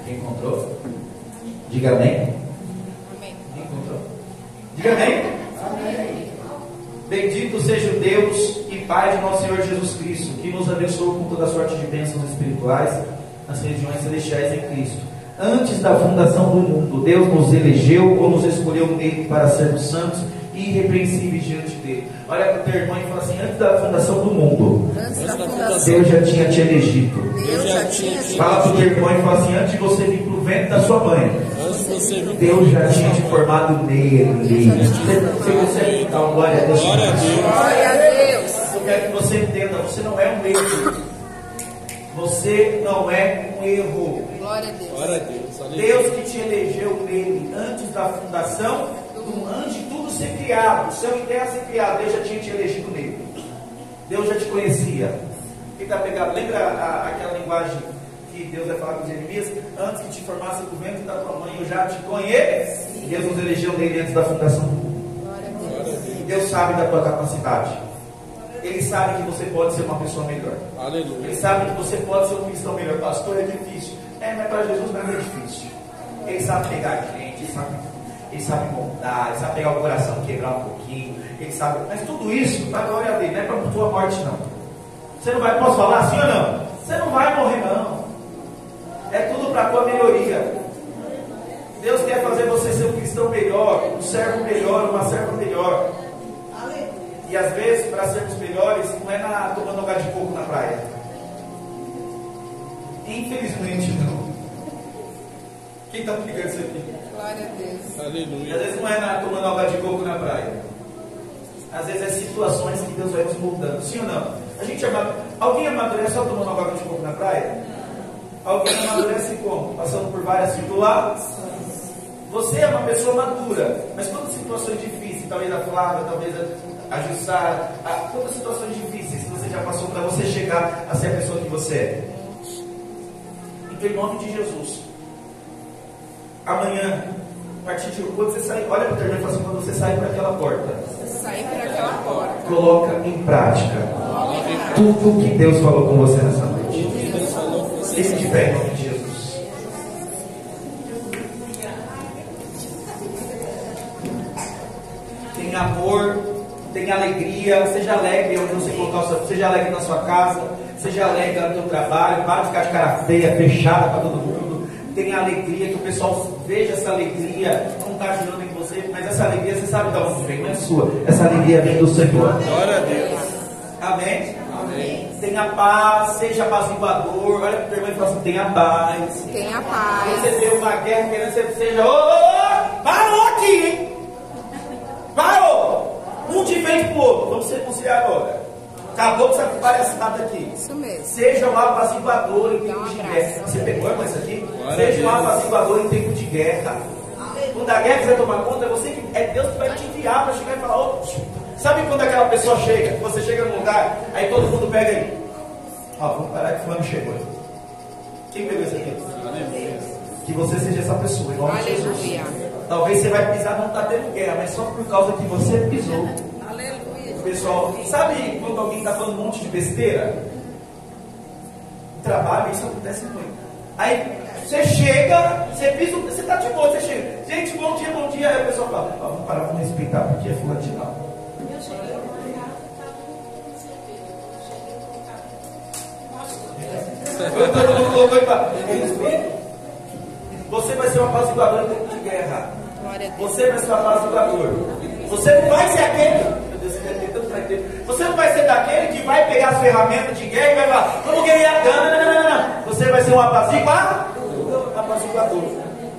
Quem encontrou? Diga amém. Amém. Quem encontrou? Diga amém. Bendito seja o Deus e Pai de nosso Senhor Jesus Cristo, que nos abençoou com toda sorte de bênçãos espirituais nas regiões celestiais em Cristo. Antes da fundação do mundo, Deus nos elegeu ou nos escolheu nele para sermos santos e irrepreensíveis diante dele. Olha para o teu irmão e fala assim: antes da fundação do mundo, Antes da fundação, Deus já tinha te elegido. Deus já tinha te Fala para o teu irmão e fala assim: antes de você vir para o ventre da sua mãe, Antes de você vir. Deus já tinha te formado nele. Você consegue dar uma glória a Deus? Glória a Deus. Glória a Deus. Eu quero que você entenda, você não é um erro. Você não é um erro. Glória a Deus. Glória a Deus. Aleluia. Deus que te elegeu nele antes da fundação, antes de tudo ser criado, o céu e terra ser criado, Deus já tinha te elegido nele. Deus já te conhecia. Quem está pegado? Lembra aquela linguagem que Deus vai falar com Jeremias? Antes que te formasse do ventre da tua mãe, eu já te conheci. Deus nos elegeu nele antes da fundação do mundo. Glória a Deus. Glória a Deus. Deus sabe da tua capacidade. Ele sabe que você pode ser uma pessoa melhor. Aleluia. Ele sabe que você pode ser um cristão melhor. Pastor, é difícil. Mas para Jesus não é difícil. Ele sabe pegar a gente, ele sabe moldar, ele sabe pegar o coração, quebrar um pouquinho. Ele sabe. Mas tudo isso, para a glória dele, não é para a tua morte, não. Você não vai, posso falar sim ou não? Você não vai morrer, não. É tudo para a tua melhoria. Deus quer fazer você ser um cristão melhor, um servo melhor, uma serva melhor. E às vezes, para sermos melhores, não é tomando água de coco na praia. Infelizmente, não. Quem está ligando isso aqui? Glória a Deus. E às Aleluia. vezes não é tomando água de coco na praia. Às vezes é situações que Deus vai nos moldando. Sim ou não? A gente alguém amadurece só tomando água de coco na praia? Alguém amadurece como? Passando por várias situações. Você é uma pessoa madura, mas quantas situações difíceis, talvez a Flávia, talvez a Jussara, quantas situações difíceis que você já passou para você chegar a ser a pessoa que você é? Então, em nome de Jesus, amanhã, a partir de quando você sair, olha para o teu irmão e fala assim: quando você sair por aquela porta, Sair por aquela porta. coloca em prática tudo que Deus falou com você nessa noite. Deus falou com você. Fique de pé em nome de Jesus. Tem amor, tem alegria. Seja alegre onde você colocar o seu, seja alegre na sua casa, seja alegre no seu trabalho. Para de ficar de cara feia, fechada para todo mundo. Tenha alegria, que o pessoal veja essa alegria. Não está ajudando em você, mas essa alegria você sabe de onde vem, não é sua. Essa alegria vem do Senhor. Glória a Deus. Amém? Amém. Tenha paz, seja apaziguador. Olha para o teu irmão e fala assim: tenha paz. Tenha paz. Você vê uma guerra querendo que você seja. Parou aqui, hein? Parou! Um de frente pro outro. Vamos se reconciliar agora. Acabou com essa palhaçada aqui. Isso mesmo. Seja um apaziguador em Dá tempo um de abraço. guerra. Você pegou mais isso aqui? Glória a Seja um Deus. apaziguador em tempo de guerra. Quando a guerra quiser tomar conta, é Deus que vai te enviar para chegar e falar: ô, sabe quando aquela pessoa chega? Você chega num lugar, aí todo mundo pega aí. Ó, vamos parar que fulano chegou. Quem pegou isso aqui? Aleluia. Que você seja essa pessoa, em nome de Jesus. Aleluia. Talvez você vai pisar, não está tendo guerra, mas só por causa que você pisou. Aleluia. Pessoal, sabe quando alguém está falando um monte de besteira? No trabalho, isso acontece muito. Aí você chega, você pisa, você está de boa, você chega. Gente, bom dia. Aí o pessoal fala: ó, vamos parar, vamos respeitar, porque é fulano de tal. Todo mundo colocou e fala: respeito. Você vai ser um apaziguador em tempo de guerra. Glória a Deus. Você vai ser um apaziguador. Você não vai ser aquele. Meu Deus, você quer ter tanto para Você não vai ser daquele que vai pegar as ferramentas de guerra e vai falar, vamos guerrear. Não. Você vai ser um apaciguador.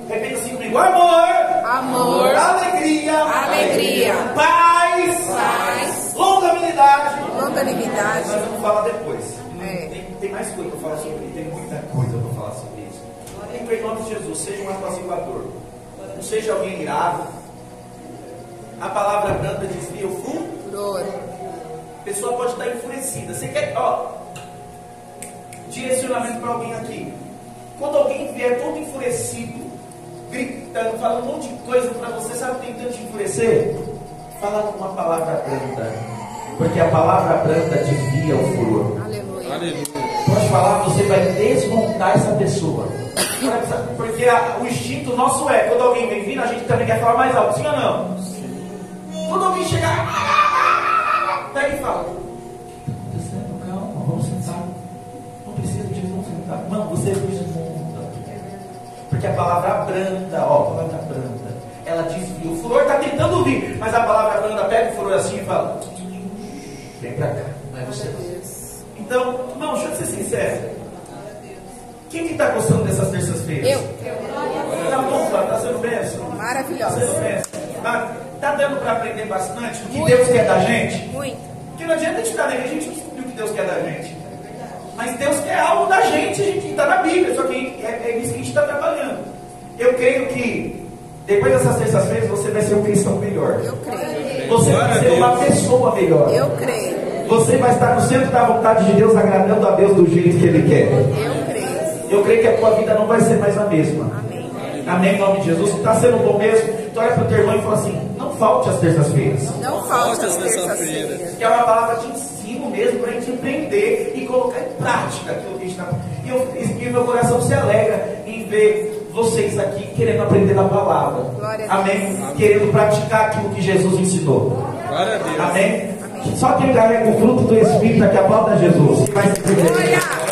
Repita assim comigo: amor, alegria, paz, longanimidade. Nós vamos falar depois. Tem mais coisa para falar sobre isso. Tem muita coisa para falar sobre isso. Em nome de Jesus, seja um apaciguador. Não seja alguém irado. A palavra branda desvia o furor. A pessoa pode estar enfurecida. Você quer, direcionamento para alguém aqui. Quando alguém vier todo enfurecido, gritando, falando um monte de coisa para você, sabe, tentando te enfurecer? Fala uma palavra branda. Porque a palavra branda desvia o furor. Aleluia. Pode falar, você vai desmontar essa pessoa. Porque o instinto nosso é, quando alguém vem vindo, a gente também quer falar mais alto, sim ou não? Quando alguém chegar, daí fala: o que está acontecendo? Calma, vamos sentar. Não precisa disso, vamos sentar. Não, você desmonta. Porque a palavra branda, a palavra branda, ela desvia. O furor está tentando vir, mas a palavra branda pega o furor assim e fala: vem pra cá, não é você não. Então, não, deixa eu ser sincero. Quem que está gostando dessas terças-feiras? Eu. Tá bom, tá sendo bênção. Maravilhosa. Tá sendo bênção. Tá dando para aprender bastante o que Deus quer da gente? Muito. Porque não adianta a gente estar na igreja, a gente não descobriu o que Deus quer da gente. Mas Deus quer algo da gente, a gente está na Bíblia, só que é isso que a gente está trabalhando. Eu creio que depois dessas terças-feiras você vai ser um cristão melhor. Eu creio. Você vai ser uma pessoa melhor. Eu creio. Você vai estar no centro da vontade de Deus, agradando a Deus do jeito que Ele quer. Eu creio. Eu creio que a tua vida não vai ser mais a mesma. Amém. Amém, em nome de Jesus. Está sendo bom mesmo. Então olha para o teu irmão e fala assim: não falte as terças-feiras. Não falte as terças-feiras. Que é uma palavra de ensino mesmo, para a gente aprender e colocar em prática aquilo que a gente está. E meu coração se alegra em ver vocês aqui querendo aprender a palavra. Amém? Querendo praticar aquilo que Jesus ensinou. Glória a Deus. Amém? Só quem carrega o fruto do Espírito é que aplauda Jesus. Vai se Glória.